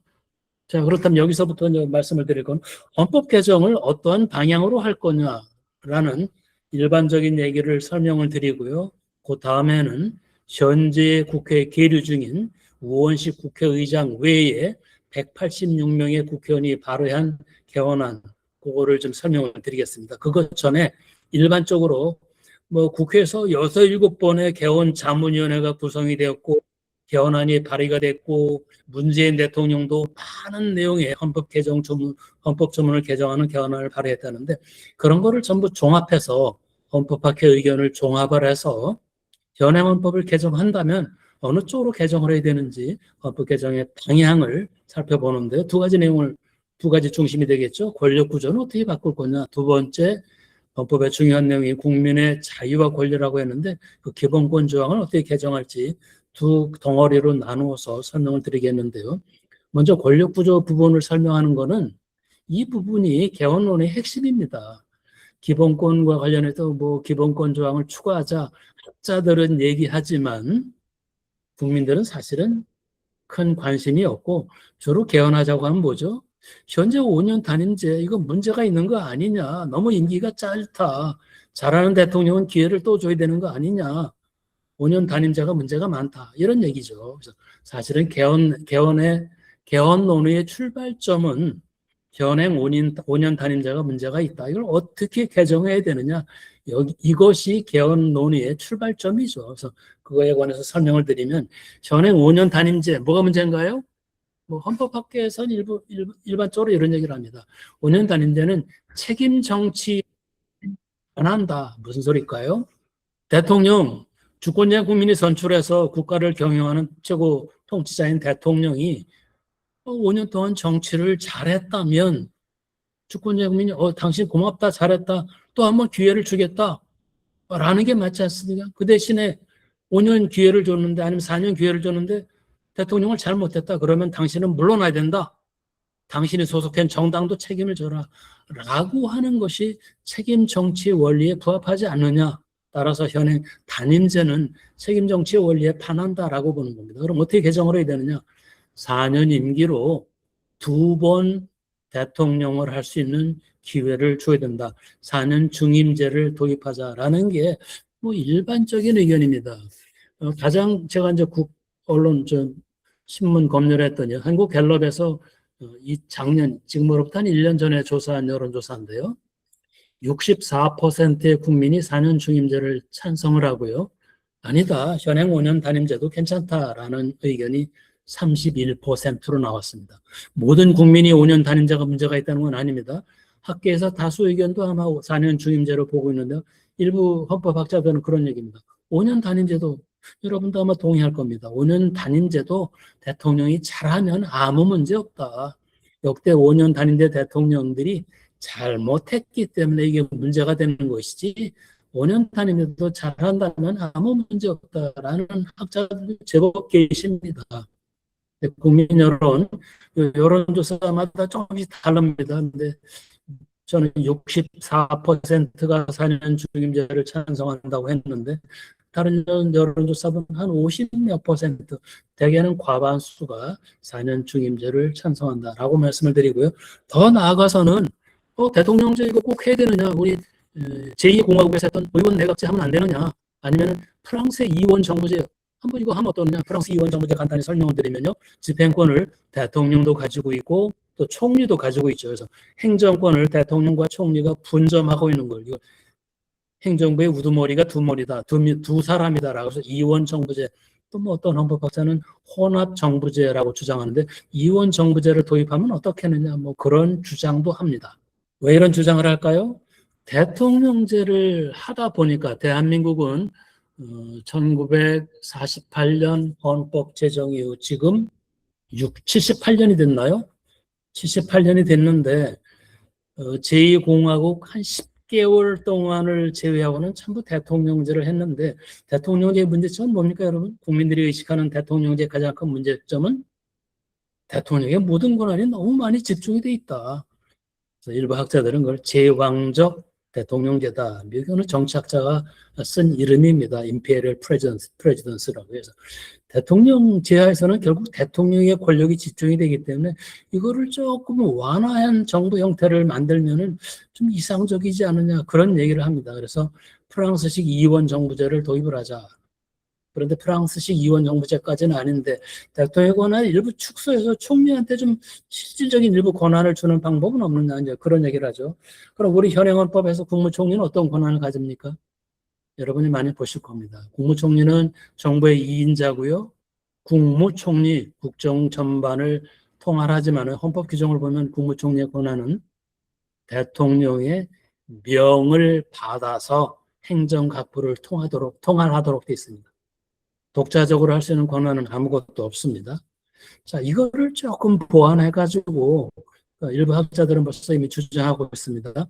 S1: 자, 그렇다면 여기서부터 이제 말씀을 드릴 건 헌법 개정을 어떠한 방향으로 할 거냐라는 일반적인 얘기를 설명을 드리고요. 그 다음에는 현재 국회에 계류 중인 우원식 국회의장 외에 186명의 국회의원이 발의한 개헌안, 그거를 좀 설명을 드리겠습니다. 그것 전에 일반적으로 뭐 국회에서 6, 7번의 개헌 자문위원회가 구성이 되었고 개헌안이 발의가 됐고 문재인 대통령도 많은 내용의 헌법 조문을 개정하는 개헌안을 발의했다는데 그런 거를 전부 종합해서 헌법학회 의견을 종합을 해서 현행헌법을 개정한다면 어느 쪽으로 개정을 해야 되는지 헌법 개정의 방향을 살펴보는데 두 가지 중심이 되겠죠. 권력 구조는 어떻게 바꿀 거냐. 두 번째, 헌법의 중요한 내용이 국민의 자유와 권리라고 했는데 그 기본권 조항을 어떻게 개정할지 두 덩어리로 나누어서 설명을 드리겠는데요. 먼저 권력 구조 부분을 설명하는 것은 이 부분이 개헌론의 핵심입니다. 기본권과 관련해서 뭐 기본권 조항을 추가하자 학자들은 얘기하지만 국민들은 사실은 큰 관심이 없고 주로 개헌하자고 하면 뭐죠? 현재 5년 단임제 이거 문제가 있는 거 아니냐? 너무 임기가 짧다. 잘하는 대통령은 기회를 또 줘야 되는 거 아니냐? 5년 단임제가 문제가 많다. 이런 얘기죠. 그래서 사실은 개헌 논의의 출발점은 현행 5년 단임제가 문제가 있다. 이걸 어떻게 개정해야 되느냐. 이것이 개헌 논의의 출발점이죠. 그래서 그거에 관해서 설명을 드리면 현행 5년 단임제 뭐가 문제인가요? 뭐 헌법학계에서는 일반적으로 이런 얘기를 합니다. 5년 단임제는 책임 정치 안 한다. 무슨 소리일까요? 대통령, 주권자 국민이 선출해서 국가를 경영하는 최고 통치자인 대통령이 5년 동안 정치를 잘했다면 주권자 국민이 당신 고맙다, 잘했다, 또 한번 기회를 주겠다 라는 게 맞지 않습니까? 그 대신에 5년 기회를 줬는데 아니면 4년 기회를 줬는데 대통령을 잘못했다 그러면 당신은 물러나야 된다. 당신이 소속한 정당도 책임을 져라 라고 하는 것이 책임 정치 원리에 부합하지 않느냐. 따라서 현행 단임제는 책임 정치 원리에 반한다라고 보는 겁니다. 그럼 어떻게 개정을 해야 되느냐? 4년 임기로 2번 대통령을 할 수 있는 기회를 줘야 된다. 4년 중임제를 도입하자라는 게 뭐 일반적인 의견입니다. 가장 제가 이제 언론 신문 검열을 했더니 한국갤럽에서 이 작년 지금으로부터 한 1년 전에 조사한 여론조사인데요. 64%의 국민이 4년 중임제를 찬성을 하고요. 아니다. 현행 5년 단임제도 괜찮다라는 의견이 31%로 나왔습니다. 모든 국민이 5년 단임제가 문제가 있다는 건 아닙니다. 학계에서 다수 의견도 아마 4년 중임제로 보고 있는데 일부 헌법학자들은 그런 얘기입니다. 5년 단임제도 여러분도 아마 동의할 겁니다. 5년 단임제도 대통령이 잘하면 아무 문제 없다. 역대 5년 단임제 대통령들이 잘못했기 때문에 이게 문제가 되는 것이지 5년 단임제도 잘한다면 아무 문제 없다라는 학자들이 제법 계십니다. 국민 여론조사마다 조금씩 다릅니다. 근데 저는 64%가 4년 중임제를 찬성한다고 했는데 다른 여론조사는 한 50몇 %, 대개는 과반수가 4년 중임제를 찬성한다라고 말씀을 드리고요. 더 나아가서는 대통령제 이거 꼭 해야 되느냐, 우리 제2공화국에서 했던 의원 내각제 하면 안 되느냐, 아니면 프랑스의 이원 정부제 한번 이거 하면 어떠느냐. 프랑스 이원 정부제 간단히 설명을 드리면요, 집행권을 대통령도 가지고 있고 또 총리도 가지고 있죠. 그래서 행정권을 대통령과 총리가 분점하고 있는 걸, 이거 행정부의 우두머리가 두 사람이다라고 해서 이원 정부제, 또 뭐 어떤 헌법학자는 혼합 정부제라고 주장하는데 이원 정부제를 도입하면 어떻게 하느냐, 뭐 그런 주장도 합니다. 왜 이런 주장을 할까요? 대통령제를 하다 보니까 대한민국은 1948년 헌법 제정 이후 지금 78년이 됐나요? 78년이 됐는데 제2공화국 한 10개월 동안을 제외하고는 전부 대통령제를 했는데 대통령제의 문제점은 뭡니까 여러분? 국민들이 의식하는 대통령제의 가장 큰 문제점은 대통령의 모든 권한이 너무 많이 집중이 돼 있다. 그래서 일부 학자들은 그걸 제왕적 대통령제다. 미국은 정치학자가 쓴 이름입니다. Imperial Presidence라고 해서. 대통령 제하에서는 결국 대통령의 권력이 집중이 되기 때문에 이거를 조금 완화한 정부 형태를 만들면은 좀 이상적이지 않느냐, 그런 얘기를 합니다. 그래서 프랑스식 이원 정부제를 도입을 하자. 그런데 프랑스식 이원 정부제까지는 아닌데 대통령의 권한을 일부 축소해서 총리한테 좀 실질적인 일부 권한을 주는 방법은 없느냐 이제 그런 얘기를 하죠. 그럼 우리 현행헌법에서 국무총리는 어떤 권한을 가집니까? 여러분이 많이 보실 겁니다. 국무총리는 정부의 2인자고요. 국무총리, 국정 전반을 통할하지만 헌법 규정을 보면 국무총리의 권한은 대통령의 명을 받아서 행정각부를 통할하도록 되어 있습니다. 독자적으로 할 수 있는 권한은 아무것도 없습니다. 자, 이거를 조금 보완해가지고 일부 학자들은 벌써 이미 주장하고 있습니다.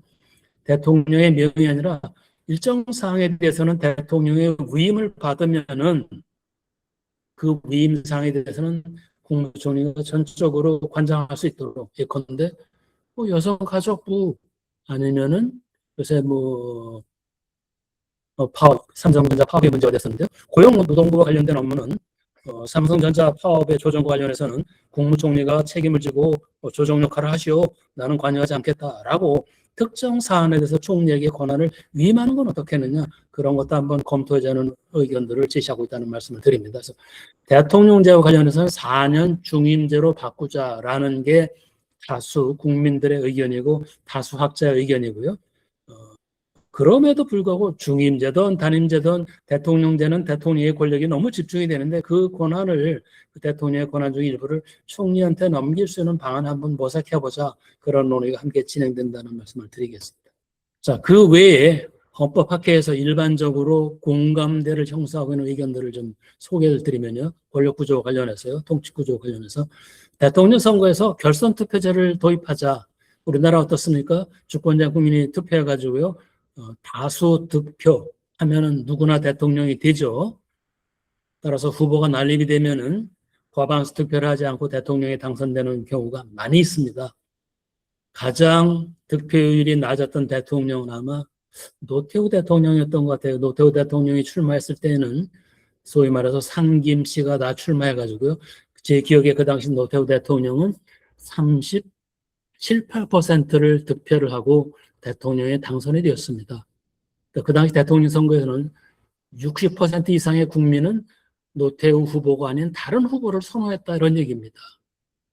S1: 대통령의 명이 아니라 일정 사항에 대해서는 대통령의 위임을 받으면은 그 위임 사항에 대해서는 국무총리가 전적으로 관장할 수 있도록 예컨대 뭐 여성가족부 아니면은 요새 삼성전자 파업의 문제가 됐었는데요. 고용노동부와 관련된 업무는 삼성전자 파업의 조정과 관련해서는 국무총리가 책임을 지고 조정 역할을 하시오. 나는 관여하지 않겠다라고 특정 사안에 대해서 총리에게 권한을 위임하는 건 어떻겠느냐. 그런 것도 한번 검토하자는 의견들을 제시하고 있다는 말씀을 드립니다. 그래서 대통령제와 관련해서는 4년 중임제로 바꾸자라는 게 다수 국민들의 의견이고 다수 학자의 의견이고요. 그럼에도 불구하고 중임제든 단임제든 대통령제는 대통령의 권력이 너무 집중이 되는데 그 권한을 그 대통령의 권한 중 일부를 총리한테 넘길 수 있는 방안 한번 모색해보자. 그런 논의가 함께 진행된다는 말씀을 드리겠습니다. 자, 그 외에 헌법학회에서 일반적으로 공감대를 형성하고 있는 의견들을 좀 소개를 드리면요. 권력구조와 관련해서요. 통치구조와 관련해서 대통령 선거에서 결선투표제를 도입하자. 우리나라 어떻습니까? 주권자 국민이 투표해가지고요. 다수 득표 하면은 누구나 대통령이 되죠. 따라서 후보가 난립이 되면은 과반수 투표를 하지 않고 대통령이 당선되는 경우가 많이 있습니다. 가장 득표율이 낮았던 대통령은 아마 노태우 대통령이었던 것 같아요. 노태우 대통령이 출마했을 때는 소위 말해서 상김씨가 다 출마해가지고요. 제 기억에 그 당시 노태우 대통령은 37, 8%를 득표를 하고 대통령에 당선이 되었습니다. 그 당시 대통령 선거에서는 60% 이상의 국민은 노태우 후보가 아닌 다른 후보를 선호했다 이런 얘기입니다.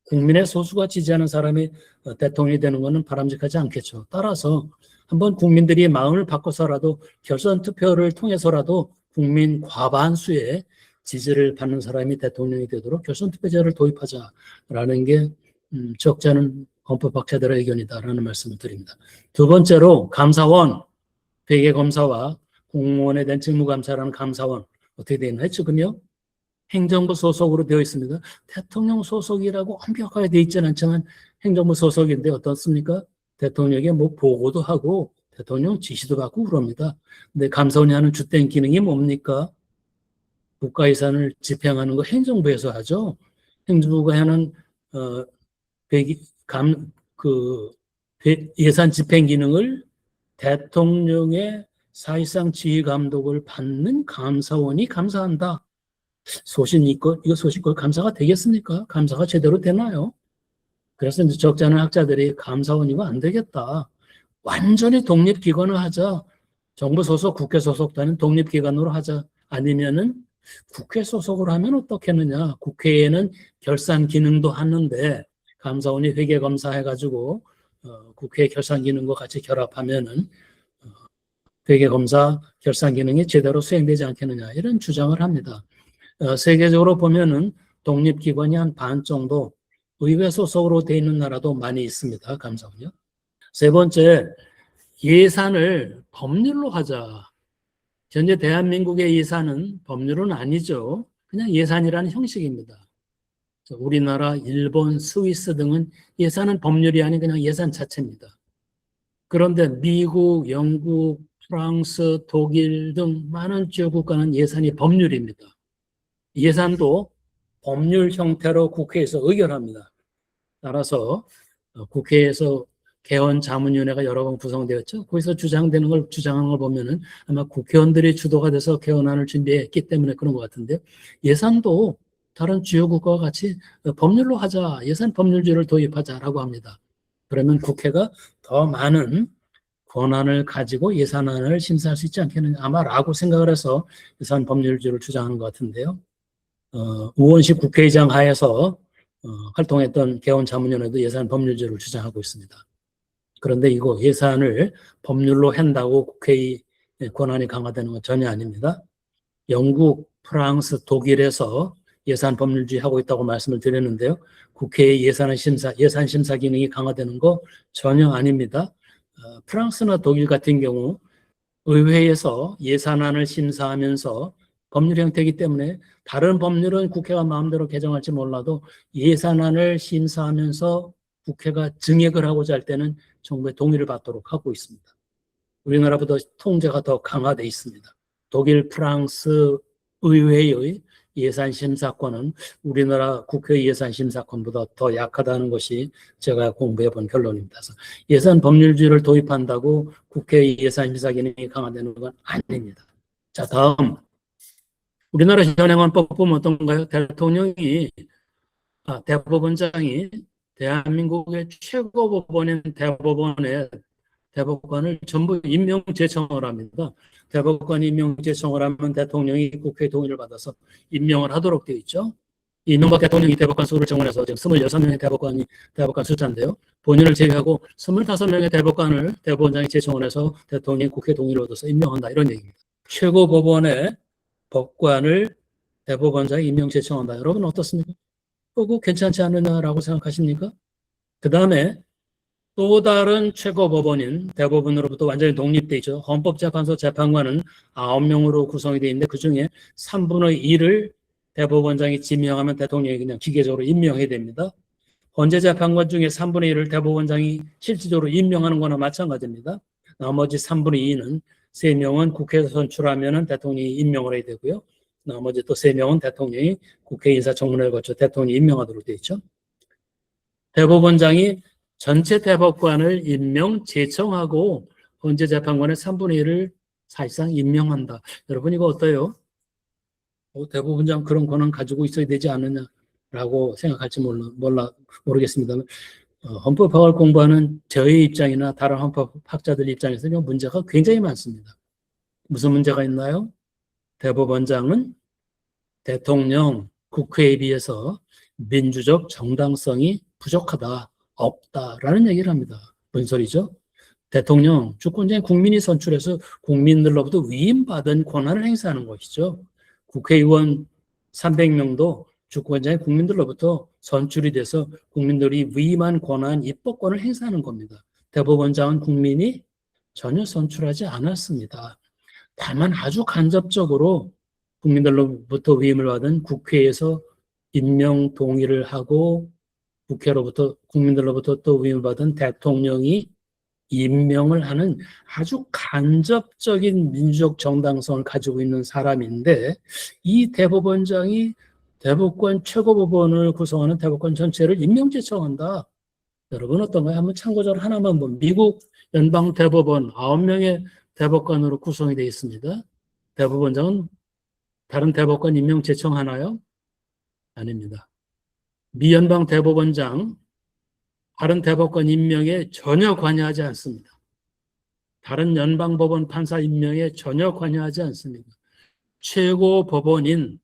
S1: 국민의 소수가 지지하는 사람이 대통령이 되는 것은 바람직하지 않겠죠. 따라서 한번 국민들이 마음을 바꿔서라도 결선 투표를 통해서라도 국민 과반수의 지지를 받는 사람이 대통령이 되도록 결선 투표제를 도입하자라는 게 적지 않은 헌법학자들의 의견이다라는 말씀을 드립니다. 두 번째로 감사원, 회계검사와 공무원에 대한 직무감사라는 감사원 어떻게 되어 있나 지금요? 행정부 소속으로 되어 있습니다. 대통령 소속이라고 완벽하게 되어 있지는 않지만 행정부 소속인데 어떻습니까? 대통령에게 뭐 보고도 하고 대통령 지시도 받고 그럽니다. 근데 감사원이 하는 주된 기능이 뭡니까? 국가예산을 집행하는 거 행정부에서 하죠. 행정부가 하는 예산 집행 기능을 대통령의 사실상 지휘 감독을 받는 감사원이 감사한다. 이거 소신껏 감사가 되겠습니까? 감사가 제대로 되나요? 그래서 이제 적지 않은 학자들이 감사원이고 안 되겠다. 완전히 독립기관을 하자. 정부 소속, 국회 소속도 독립기관으로 하자. 아니면은 국회 소속으로 하면 어떻겠느냐. 국회에는 결산 기능도 하는데 감사원이 회계검사 해가지고 국회 결산 기능과 같이 결합하면은 회계검사 결산 기능이 제대로 수행되지 않겠느냐. 이런 주장을 합니다. 세계적으로 보면은 독립기관이 한 반 정도 의회 소속으로 돼 있는 나라도 많이 있습니다. 감사원요. 세 번째, 예산을 법률로 하자. 현재 대한민국의 예산은 법률은 아니죠. 그냥 예산이라는 형식입니다. 우리나라, 일본, 스위스 등은 예산은 법률이 아닌 그냥 예산 자체입니다. 그런데 미국, 영국, 프랑스, 독일 등 많은 주요 국가는 예산이 법률입니다. 예산도 법률 형태로 국회에서 의결합니다. 따라서 국회에서 개헌자문위원회가 여러 번 구성되었죠. 거기서 주장하는 걸 보면은 아마 국회의원들이 주도가 돼서 개헌안을 준비했기 때문에 그런 것 같은데요. 예산도 다른 주요 국가와 같이 법률로 하자, 예산 법률제를 도입하자라고 합니다. 그러면 국회가 더 많은 권한을 가지고 예산안을 심사할 수 있지 않겠느냐 아마라고 생각을 해서 예산 법률주의를 주장하는 것 같은데요. 우원식 국회의장 하에서 활동했던 개헌자문위원회도 예산 법률주의를 주장하고 있습니다. 그런데 이거 예산을 법률로 한다고 국회의 권한이 강화되는 건 전혀 아닙니다. 영국, 프랑스, 독일에서 예산 법률주의 하고 있다고 말씀을 드렸는데요. 국회의 예산 심사 기능이 강화되는 거 전혀 아닙니다. 프랑스나 독일 같은 경우 의회에서 예산안을 심사하면서 법률 형태이기 때문에 다른 법률은 국회가 마음대로 개정할지 몰라도 예산안을 심사하면서 국회가 증액을 하고자 할 때는 정부의 동의를 받도록 하고 있습니다. 우리나라보다 통제가 더 강화되어 있습니다. 독일, 프랑스 의회의 예산심사권은 우리나라 국회 예산심사권보다 더 약하다는 것이 제가 공부해 본 결론입니다. 예산 법률주의를 도입한다고 국회 예산심사 기능이 강화되는 건 아닙니다. 자, 다음. 우리나라 현행헌법 보면 어떤가요? 대법원장이 대한민국의 최고법원인 대법관을 전부 임명 제청을 합니다. 대법관이 임명 제청을 하면 대통령이 국회의 동의를 받아서 임명을 하도록 되어 있죠. 이명박 대통령이 대법관 수를 정원해서 지금 26명의 대법관 숫자인데요. 본인을 제외하고 25명의 대법원장이 제청을 해서 대통령이 국회 동의를 얻어서 임명한다 이런 얘기입니다. 최고법원의 법관을 대법원장이 임명 제청한다. 여러분 어떻습니까? 그거 괜찮지 않느냐라고 생각하십니까? 그 다음에 또 다른 최고법원인 대법원으로부터 완전히 독립되어 있죠. 헌법재판소 재판관은 9명으로 구성이 되어 있는데 그중에 3분의 1을 대법원장이 지명하면 대통령이 그냥 기계적으로 임명해야 됩니다. 헌재재판관 중에 3분의 1을 대법원장이 실질적으로 임명하는 거나 마찬가지입니다. 나머지 3분의 2는 3명은 국회에서 선출하면 대통령이 임명을 해야 되고요. 나머지 또 3명은 대통령이 국회 인사청문회를 거쳐 대통령이 임명하도록 되어 있죠. 대법원장이 전체 대법관을 임명, 제청하고 헌재재판관의 3분의 1을 사실상 임명한다. 여러분 이거 어때요? 대법원장 그런 권한 가지고 있어야 되지 않느냐라고 생각할지 모르겠습니다. 헌법학을 공부하는 저의 입장이나 다른 헌법학자들 입장에서는 문제가 굉장히 많습니다. 무슨 문제가 있나요? 대법원장은 대통령, 국회에 비해서 민주적 정당성이 부족하다, 없다라는 얘기를 합니다. 뭔 소리죠? 대통령, 주권자인 국민이 선출해서 국민들로부터 위임받은 권한을 행사하는 것이죠. 국회의원 300명도 주권자인 국민들로부터 선출이 돼서 국민들이 위임한 권한, 입법권을 행사하는 겁니다. 대법원장은 국민이 전혀 선출하지 않았습니다. 다만 아주 간접적으로 국민들로부터 위임을 받은 국회에서 임명 동의를 하고 국민들로부터 또 위임을 받은 대통령이 임명을 하는 아주 간접적인 민주적 정당성을 가지고 있는 사람인데 이 대법원장이 대법관 최고법원을 구성하는 대법관 전체를 임명 제청한다. 여러분 어떤가요? 한번 참고적으로 하나만 보면 미국 연방대법원 9명의 대법관으로 구성이 되어 있습니다. 대법원장은 다른 대법관 임명 제청하나요? 아닙니다. 미 연방 대법원장 다른 대법관 임명에 전혀 관여하지 않습니다. 다른 연방법원 판사 임명에 전혀 관여하지 않습니다. 최고법원인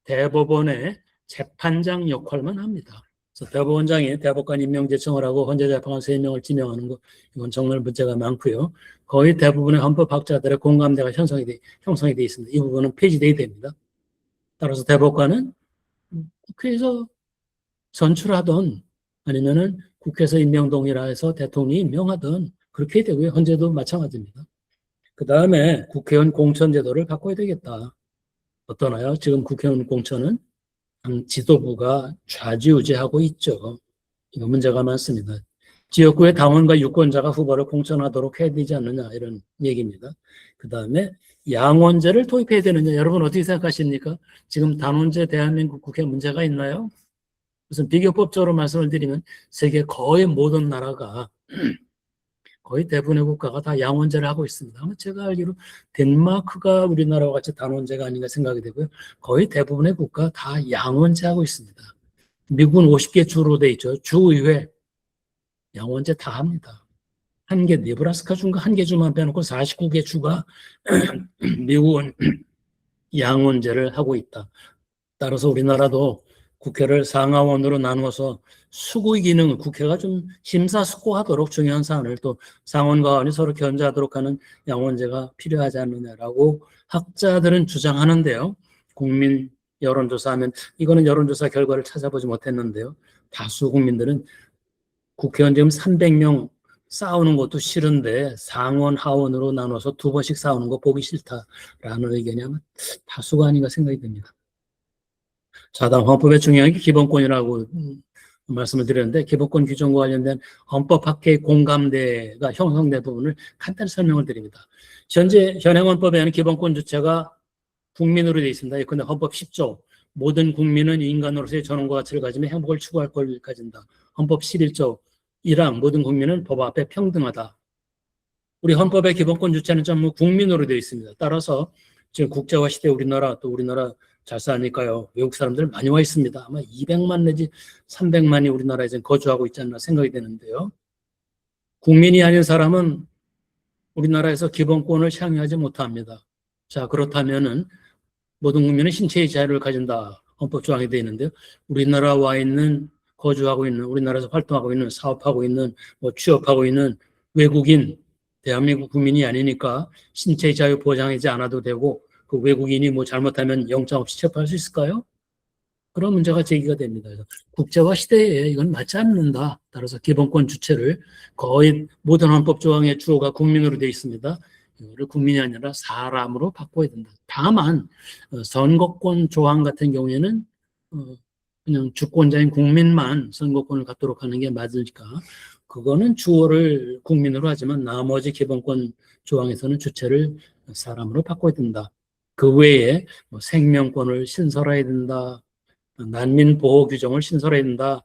S1: 대법원의 재판장 역할만 합니다. 그래서 대법원장이 대법관 임명 제청을 하고 헌재재판관 3명을 지명하는 것 이건 정말 문제가 많고요. 거의 대부분의 헌법학자들의 공감대가 형성이 되어 있습니다. 이 부분은 폐지되어야 됩니다. 따라서 대법관은 국회에서 선출하던 아니면은 국회에서 임명 동의라 해서 대통령이 임명하던 그렇게 되고요. 헌재도 마찬가지입니다. 그 다음에 국회의원 공천제도를 바꿔야 되겠다. 어떠나요? 지금 국회의원 공천은 지도부가 좌지우지하고 있죠. 이거 문제가 많습니다. 지역구의 당원과 유권자가 후보를 공천하도록 해야 되지 않느냐 이런 얘기입니다. 그 다음에 양원제를 도입해야 되느냐 여러분 어떻게 생각하십니까? 지금 단원제 대한민국 국회 문제가 있나요? 무슨 비교법적으로 말씀을 드리면 세계 거의 모든 나라가 거의 대부분의 국가가 다 양원제를 하고 있습니다. 아마 제가 알기로 덴마크가 우리나라와 같이 단원제가 아닌가 생각이 되고요. 거의 대부분의 국가 다 양원제하고 있습니다. 미국은 50개 주로 돼 있죠. 주의회 양원제 다 합니다. 한 개, 네브라스카 주가 한 개 주만 빼놓고 49개 주가 미국은 양원제를 하고 있다. 따라서 우리나라도 국회를 상하원으로 나누어서 수구 기능, 국회가 좀 심사숙고하도록 중요한 사안을 또 상원과 하원이 서로 견제하도록 하는 양원제가 필요하지 않느냐라고 학자들은 주장하는데요. 국민 여론조사하면, 이거는 여론조사 결과를 찾아보지 못했는데요. 다수 국민들은 국회의원 지금 300명 싸우는 것도 싫은데 상원, 하원으로 나눠서 두 번씩 싸우는 거 보기 싫다라는 의견이 아마 다수가 아닌가 생각이 듭니다. 자, 다음 헌법의 중요한 게 기본권이라고 말씀을 드렸는데, 기본권 규정과 관련된 헌법학회의 공감대가 형성된 부분을 간단히 설명을 드립니다. 현행 헌법에는 기본권 주체가 국민으로 되어 있습니다. 그런데 헌법 10조, 모든 국민은 인간으로서의 존엄과 가치를 가지며 행복을 추구할 권리를 가진다. 헌법 11조 1항, 모든 국민은 법 앞에 평등하다. 우리 헌법의 기본권 주체는 전부 국민으로 되어 있습니다. 따라서 지금 국제화 시대 우리나라, 또 우리나라 잘 사니까요. 외국 사람들 많이 와 있습니다. 아마 200만 내지 300만이 우리나라에 지금 거주하고 있지 않나 생각이 되는데요. 국민이 아닌 사람은 우리나라에서 기본권을 향유하지 못합니다. 자, 그렇다면은 모든 국민은 신체의 자유를 가진다. 헌법 조항에 되어 있는데요. 우리나라 와 있는, 거주하고 있는, 우리나라에서 활동하고 있는, 사업하고 있는, 취업하고 있는 외국인, 대한민국 국민이 아니니까 신체의 자유 보장하지 않아도 되고, 그 외국인이 잘못하면 영장 없이 체포할 수 있을까요? 그런 문제가 제기가 됩니다. 그래서 국제화 시대에 이건 맞지 않는다. 따라서 기본권 주체를 거의 모든 헌법 조항의 주어가 국민으로 되어 있습니다. 이거를 국민이 아니라 사람으로 바꿔야 된다. 다만 선거권 조항 같은 경우에는 그냥 주권자인 국민만 선거권을 갖도록 하는 게 맞으니까 그거는 주어를 국민으로 하지만 나머지 기본권 조항에서는 주체를 사람으로 바꿔야 된다. 그 외에 생명권을 신설해야 된다. 난민 보호 규정을 신설해야 된다.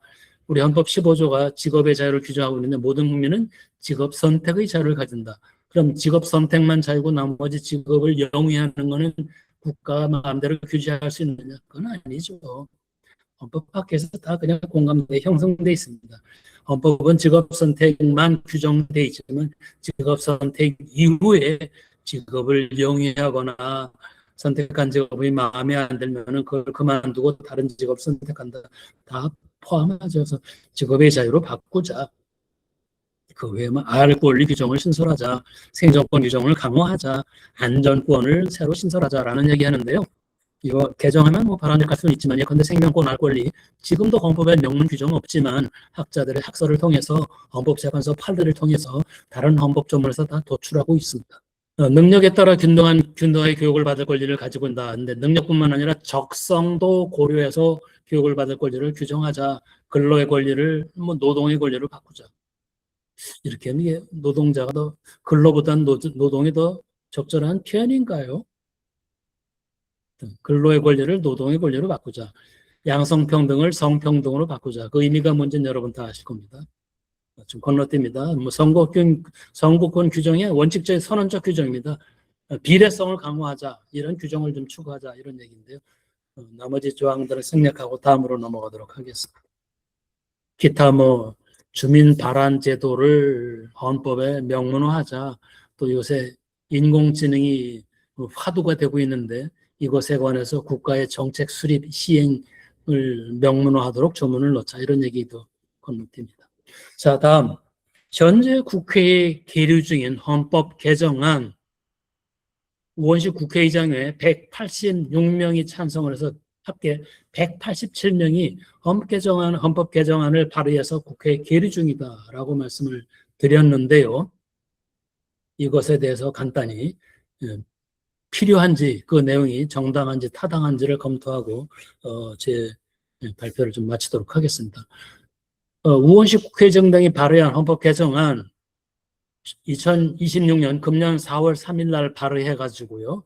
S1: 우리 헌법 15조가 직업의 자유를 규정하고 있는데 모든 국민은 직업 선택의 자유를 가진다. 그럼 직업 선택만 자유고 나머지 직업을 영위하는 것은 국가가 마음대로 규제할 수 있느냐? 그건 아니죠. 헌법 밖에서 다 그냥 공감대 형성돼 있습니다. 헌법은 직업 선택만 규정돼 있지만 직업 선택 이후에 직업을 영위하거나 선택한 직업이 마음에 안 들면은 그걸 그만두고 다른 직업 선택한다. 다 포함하죠. 그래서 직업의 자유로 바꾸자. 그 외에 알 권리 규정을 신설하자. 생존권 규정을 강화하자. 안전권을 새로 신설하자라는 얘기하는데요. 이거 개정하면 바람직할 수는 있지만 예컨대 생명권, 알 권리 지금도 헌법에 명문 규정은 없지만 학자들의 학설을 통해서 헌법재판소 판례를 통해서 다른 헌법 조문에서 다 도출하고 있습니다. 능력에 따라 균등하게 교육을 받을 권리를 가지고 있다. 근데 능력뿐만 아니라 적성도 고려해서 교육을 받을 권리를 규정하자. 근로의 권리를 노동의 권리를 바꾸자. 이렇게 하면 이게 노동자가 더 근로보다는 노동이 더 적절한 표현인가요? 근로의 권리를 노동의 권리로 바꾸자. 양성평등을 성평등으로 바꾸자. 그 의미가 뭔지는 여러분 다 아실 겁니다. 좀 건너뜁니다. 선거권 규정의 원칙적 선언적 규정입니다. 비례성을 강화하자. 이런 규정을 좀 추구하자. 이런 얘기인데요. 나머지 조항들을 생략하고 다음으로 넘어가도록 하겠습니다. 기타 주민 발안 제도를 헌법에 명문화하자. 또 요새 인공지능이 화두가 되고 있는데 이것에 관해서 국가의 정책 수립 시행을 명문화하도록 조문을 넣자. 이런 얘기도 건너뜁니다. 자, 다음 현재 국회에 계류 중인 헌법 개정안 우원식 국회의장 외에 186명이 찬성을 해서 합계 187명이 헌법 개정안을 발의해서 국회에 계류 중이다라고 말씀을 드렸는데요. 이것에 대해서 간단히 필요한지 그 내용이 정당한지 타당한지를 검토하고 제 발표를 좀 마치도록 하겠습니다. 우원식 국회의장당이 발의한 헌법 개정안 2026년 금년 4월 3일 날 발의해가지고요.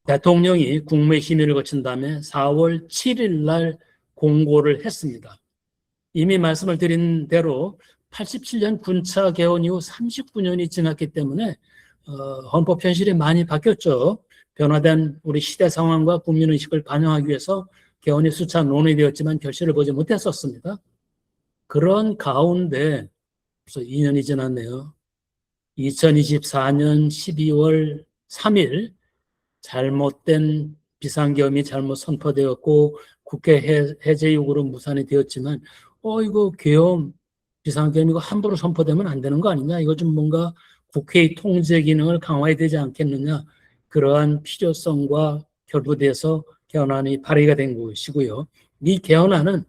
S1: 대통령이 국무회 심의를 거친 다음에 4월 7일 날 공고를 했습니다. 이미 말씀을 드린 대로 87년 군차 개헌 이후 39년이 지났기 때문에 헌법 현실이 많이 바뀌었죠. 변화된 우리 시대 상황과 국민의식을 반영하기 위해서 개헌이 수차 논의되었지만 결실을 보지 못했었습니다. 그런 가운데 벌써 2년이 지났네요. 2024년 12월 3일 잘못된 비상계엄이 잘못 선포되었고 국회 해제 요구로 무산이 되었지만 이거 계엄 비상계엄 이거 함부로 선포되면 안 되는 거 아니냐, 이거 좀 뭔가 국회의 통제 기능을 강화해야 되지 않겠느냐, 그러한 필요성과 결부돼서 개헌안이 발의가 된 것이고요. 이 개헌안은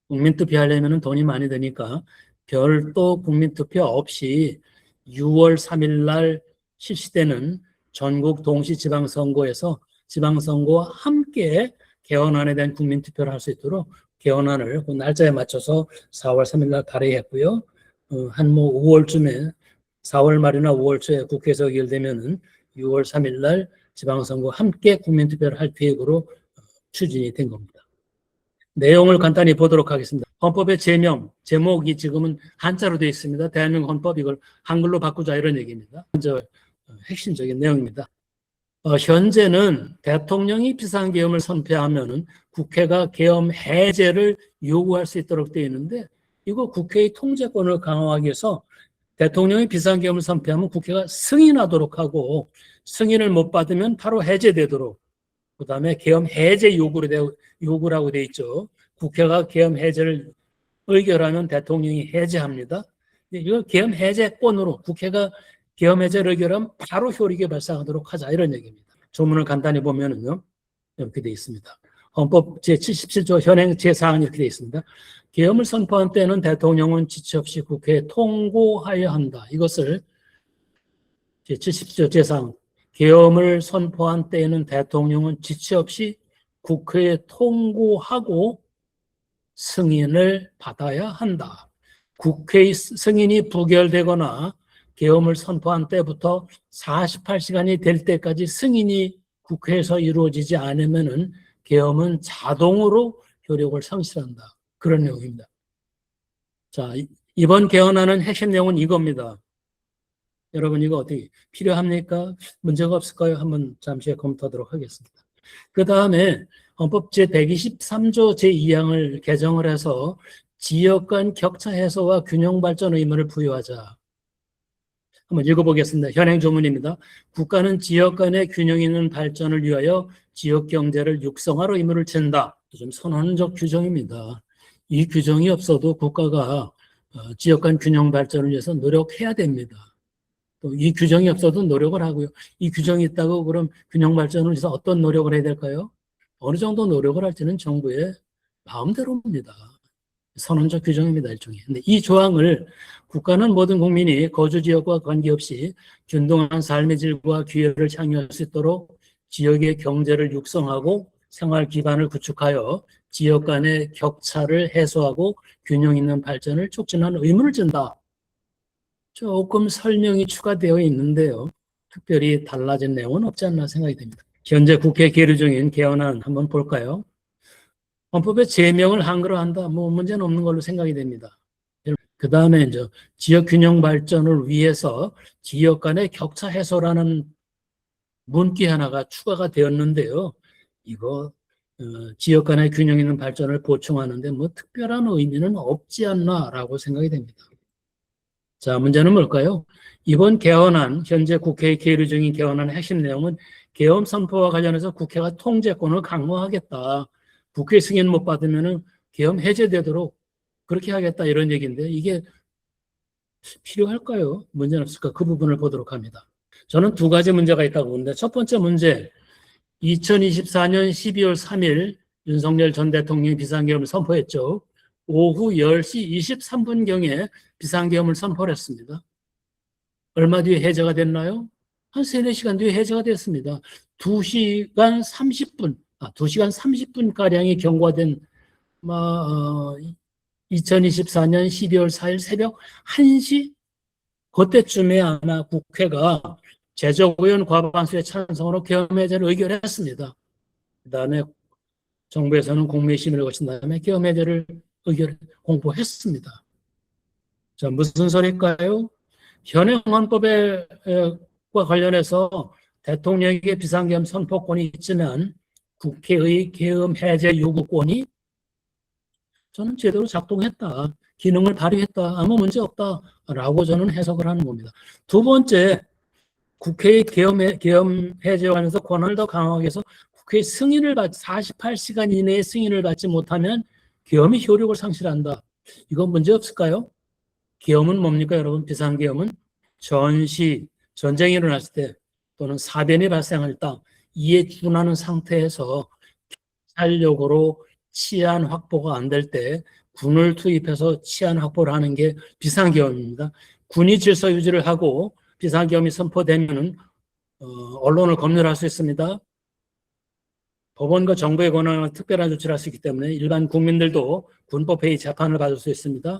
S1: 국민투표 하려면 돈이 많이 드니까 별도 국민투표 없이 6월 3일 날 실시되는 전국 동시지방선거에서 지방선거와 함께 개헌안에 대한 국민투표를 할 수 있도록 개헌안을 그 날짜에 맞춰서 4월 3일 날 발의했고요. 한 5월쯤에 4월 말이나 5월 초에 국회에서 의결되면은 6월 3일 날 지방선거와 함께 국민투표를 할 계획으로 추진이 된 겁니다. 내용을 간단히 보도록 하겠습니다. 헌법의 제목이 지금은 한자로 되어 있습니다. 대한민국 헌법, 이걸 한글로 바꾸자, 이런 얘기입니다. 먼저 핵심적인 내용입니다. 현재는 대통령이 비상계엄을 선포하면은 국회가 계엄 해제를 요구할 수 있도록 되어 있는데, 이거 국회의 통제권을 강화하기 위해서 대통령이 비상계엄을 선포하면 국회가 승인하도록 하고, 승인을 못 받으면 바로 해제되도록, 그 다음에 계엄 해제 요구라고 되어 있죠. 국회가 계엄 해제를 의결하면 대통령이 해제합니다. 이걸 계엄 해제권으로 국회가 계엄 해제를 의결하면 바로 효력이 발생하도록 하자, 이런 얘기입니다. 조문을 간단히 보면은요, 이렇게 되어 있습니다. 헌법 제77조 현행 제4항 이렇게 되어 있습니다. 계엄을 선포한 때는 대통령은 지체 없이 국회에 통고하여야 한다. 이것을 제77조 제4항, 계엄을 선포한 때에는 대통령은 지체 없이 국회에 통고하고 승인을 받아야 한다. 국회의 승인이 부결되거나 계엄을 선포한 때부터 48시간이 될 때까지 승인이 국회에서 이루어지지 않으면은 계엄은 자동으로 효력을 상실한다. 그런 내용입니다. 자, 이번 개헌안은 핵심 내용은 이겁니다. 여러분, 이거 어떻게 필요합니까? 문제가 없을까요? 한번 잠시 후에 검토하도록 하겠습니다. 그 다음에 헌법 제123조 제2항을 개정을 해서 지역 간 격차 해소와 균형 발전 의무를 부여하자. 한번 읽어보겠습니다. 현행 조문입니다. 국가는 지역 간의 균형 있는 발전을 위하여 지역 경제를 육성할 의무를 진다. 좀 선언적 규정입니다. 이 규정이 없어도 국가가 지역 간 균형 발전을 위해서 노력해야 됩니다. 또 이 규정이 없어도 노력을 하고요. 이 규정이 있다고 그럼 균형 발전을 위해서 어떤 노력을 해야 될까요? 어느 정도 노력을 할지는 정부의 마음대로입니다. 선언적 규정입니다, 일종의. 근데 이 조항을 국가는 모든 국민이 거주 지역과 관계없이 균등한 삶의 질과 기회를 창출할 수 있도록 지역의 경제를 육성하고 생활 기반을 구축하여 지역 간의 격차를 해소하고 균형 있는 발전을 촉진하는 의무를 진다. 조금 설명이 추가되어 있는데요. 특별히 달라진 내용은 없지 않나 생각이 됩니다. 현재 국회 계류 중인 개헌안 한번 볼까요? 헌법의 제명을 한글로 한다. 문제는 없는 걸로 생각이 됩니다. 그 다음에 이제 지역 균형 발전을 위해서 지역 간의 격차 해소라는 문구 하나가 추가가 되었는데요. 이거 지역 간의 균형 있는 발전을 보충하는데 특별한 의미는 없지 않나라고 생각이 됩니다. 자, 문제는 뭘까요? 이번 개헌안, 현재 국회에 계류 중인 개헌안 핵심 내용은 계엄 선포와 관련해서 국회가 통제권을 강화하겠다. 국회 승인 못 받으면 계엄 해제되도록 그렇게 하겠다, 이런 얘기인데 이게 필요할까요? 문제는 없을까? 그 부분을 보도록 합니다. 저는 두 가지 문제가 있다고 보는데, 첫 번째 문제, 2024년 12월 3일 윤석열 전 대통령이 비상계엄을 선포했죠. 오후 10시 23분경에 비상계엄을 선포를 했습니다. 얼마 뒤에 해제가 됐나요? 한 3, 4시간 뒤에 해제가 됐습니다. 2시간 30분가량이 경과된 2024년 12월 4일 새벽 1시 그때쯤에 아마 국회가 제적의원 과반수의 찬성으로 계엄 해제를 의결했습니다. 그 다음에 정부에서는 국민의 심의를 거친 다음에 계엄 해제를 공포했습니다. 자, 무슨 소리일까요? 현행 헌법과 관련해서 대통령에게 비상계엄 선포권이 있지만 국회의 계엄 해제 요구권이 저는 제대로 작동했다. 기능을 발휘했다. 아무 문제 없다라고 저는 해석을 하는 겁니다. 두 번째, 국회의 계엄 해제하면서 권한을 더 강화하기 위해서 국회의 승인을 48시간 이내에 승인을 받지 못하면 계엄이 효력을 상실한다. 이건 문제 없을까요? 계엄은 뭡니까, 여러분? 비상계엄은 전쟁이 일어났을 때 또는 사변이 발생할 때 이에 준하는 상태에서 살력으로 치안 확보가 안 될 때 군을 투입해서 치안 확보를 하는 게 비상계엄입니다. 군이 질서 유지를 하고 비상계엄이 선포되면은 언론을 검열할 수 있습니다. 법원과 정부의 권한을 특별한 조치를 할 수 있기 때문에 일반 국민들도 군법회의 재판을 받을 수 있습니다.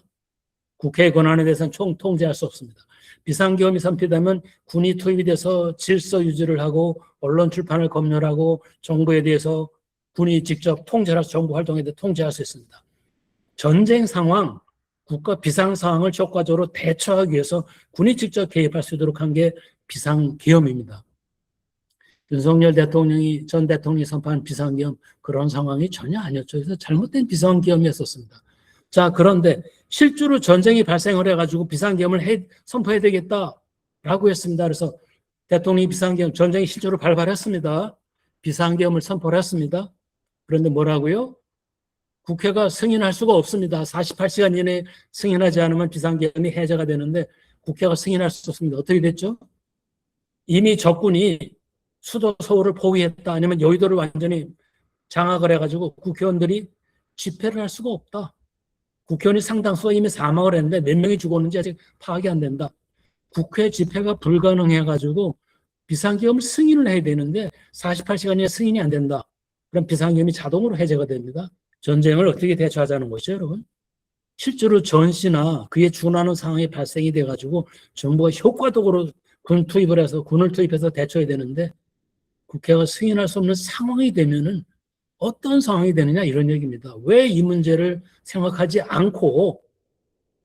S1: 국회의 권한에 대해서는 통제할 수 없습니다. 비상계엄이 선포되면 군이 투입이 돼서 질서 유지를 하고 언론 출판을 검열하고 정부에 대해서 군이 직접 통제할 수, 정부 활동에 대해 통제할 수 있습니다. 전쟁 상황, 국가 비상 상황을 효과적으로 대처하기 위해서 군이 직접 개입할 수 있도록 한 게 비상계엄입니다. 윤석열 대통령이 전 대통령이 선포한 비상계엄 그런 상황이 전혀 아니었죠. 그래서 잘못된 비상계엄이었습니다. 자, 그런데 실제로 전쟁이 발생을 해가지고 비상계엄을 선포해야 되겠다라고 했습니다. 그래서 대통령이 비상계엄 전쟁이 실제로 발발했습니다. 비상계엄을 선포를 했습니다. 그런데 뭐라고요? 국회가 승인할 수가 없습니다. 48시간 이내에 승인하지 않으면 비상계엄이 해제가 되는데 국회가 승인할 수 없습니다. 어떻게 됐죠? 이미 적군이 수도 서울을 포위했다, 아니면 여의도를 완전히 장악을 해가지고 국회의원들이 집회를 할 수가 없다. 국회의원이 상당수가 이미 사망을 했는데 몇 명이 죽었는지 아직 파악이 안 된다. 국회 집회가 불가능해가지고 비상계엄을 승인을 해야 되는데 48시간 이내 승인이 안 된다. 그럼 비상계엄이 자동으로 해제가 됩니다. 전쟁을 어떻게 대처하자는 것이죠, 여러분? 실제로 전시나 그에 준하는 상황이 발생이 돼가지고 정부가 효과적으로 군을 투입해서 대처해야 되는데 국회가 승인할 수 없는 상황이 되면은 어떤 상황이 되느냐, 이런 얘기입니다. 왜 이 문제를 생각하지 않고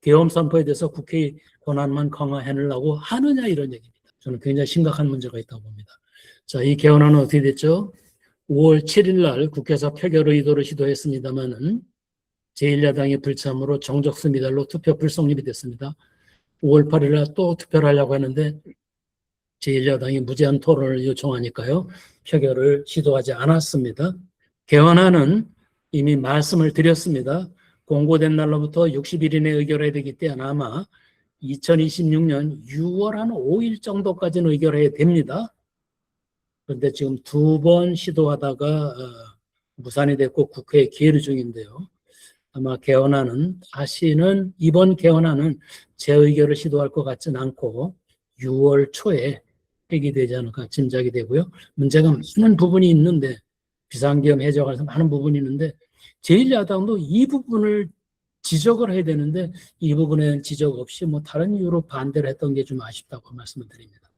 S1: 계엄 선포에 대해서 국회의 권한만 강화해내려고 하느냐, 이런 얘기입니다. 저는 굉장히 심각한 문제가 있다고 봅니다. 자, 이 개헌안은 어떻게 됐죠? 5월 7일 날 국회에서 표결 의도를 시도했습니다만은 제1야당의 불참으로 정적수 미달로 투표 불성립이 됐습니다. 5월 8일 날 또 투표를 하려고 하는데 제1야당이 무제한 토론을 요청하니까요, 표결을 시도하지 않았습니다. 개헌안은 이미 말씀을 드렸습니다. 공고된 날로부터 60일 이내에 의결해야 되기 때문에 아마 2026년 6월 한 5일 정도까지는 의결해야 됩니다. 그런데 지금 2번 시도하다가 무산이 됐고 국회에 계류 중인데요. 아마 개헌안은 다시는 이번 개헌안은 재의결을 시도할 것 같지는 않고 6월 초에 폐기되지 않을까 짐작이 되고요. 문제가 많은 부분이 있는데, 비상계엄 해제와 관해서 많은 부분이 있는데 제1야당도 이 부분을 지적을 해야 되는데 이 부분에 지적 없이 다른 이유로 반대를 했던 게 좀 아쉽다고 말씀을 드립니다.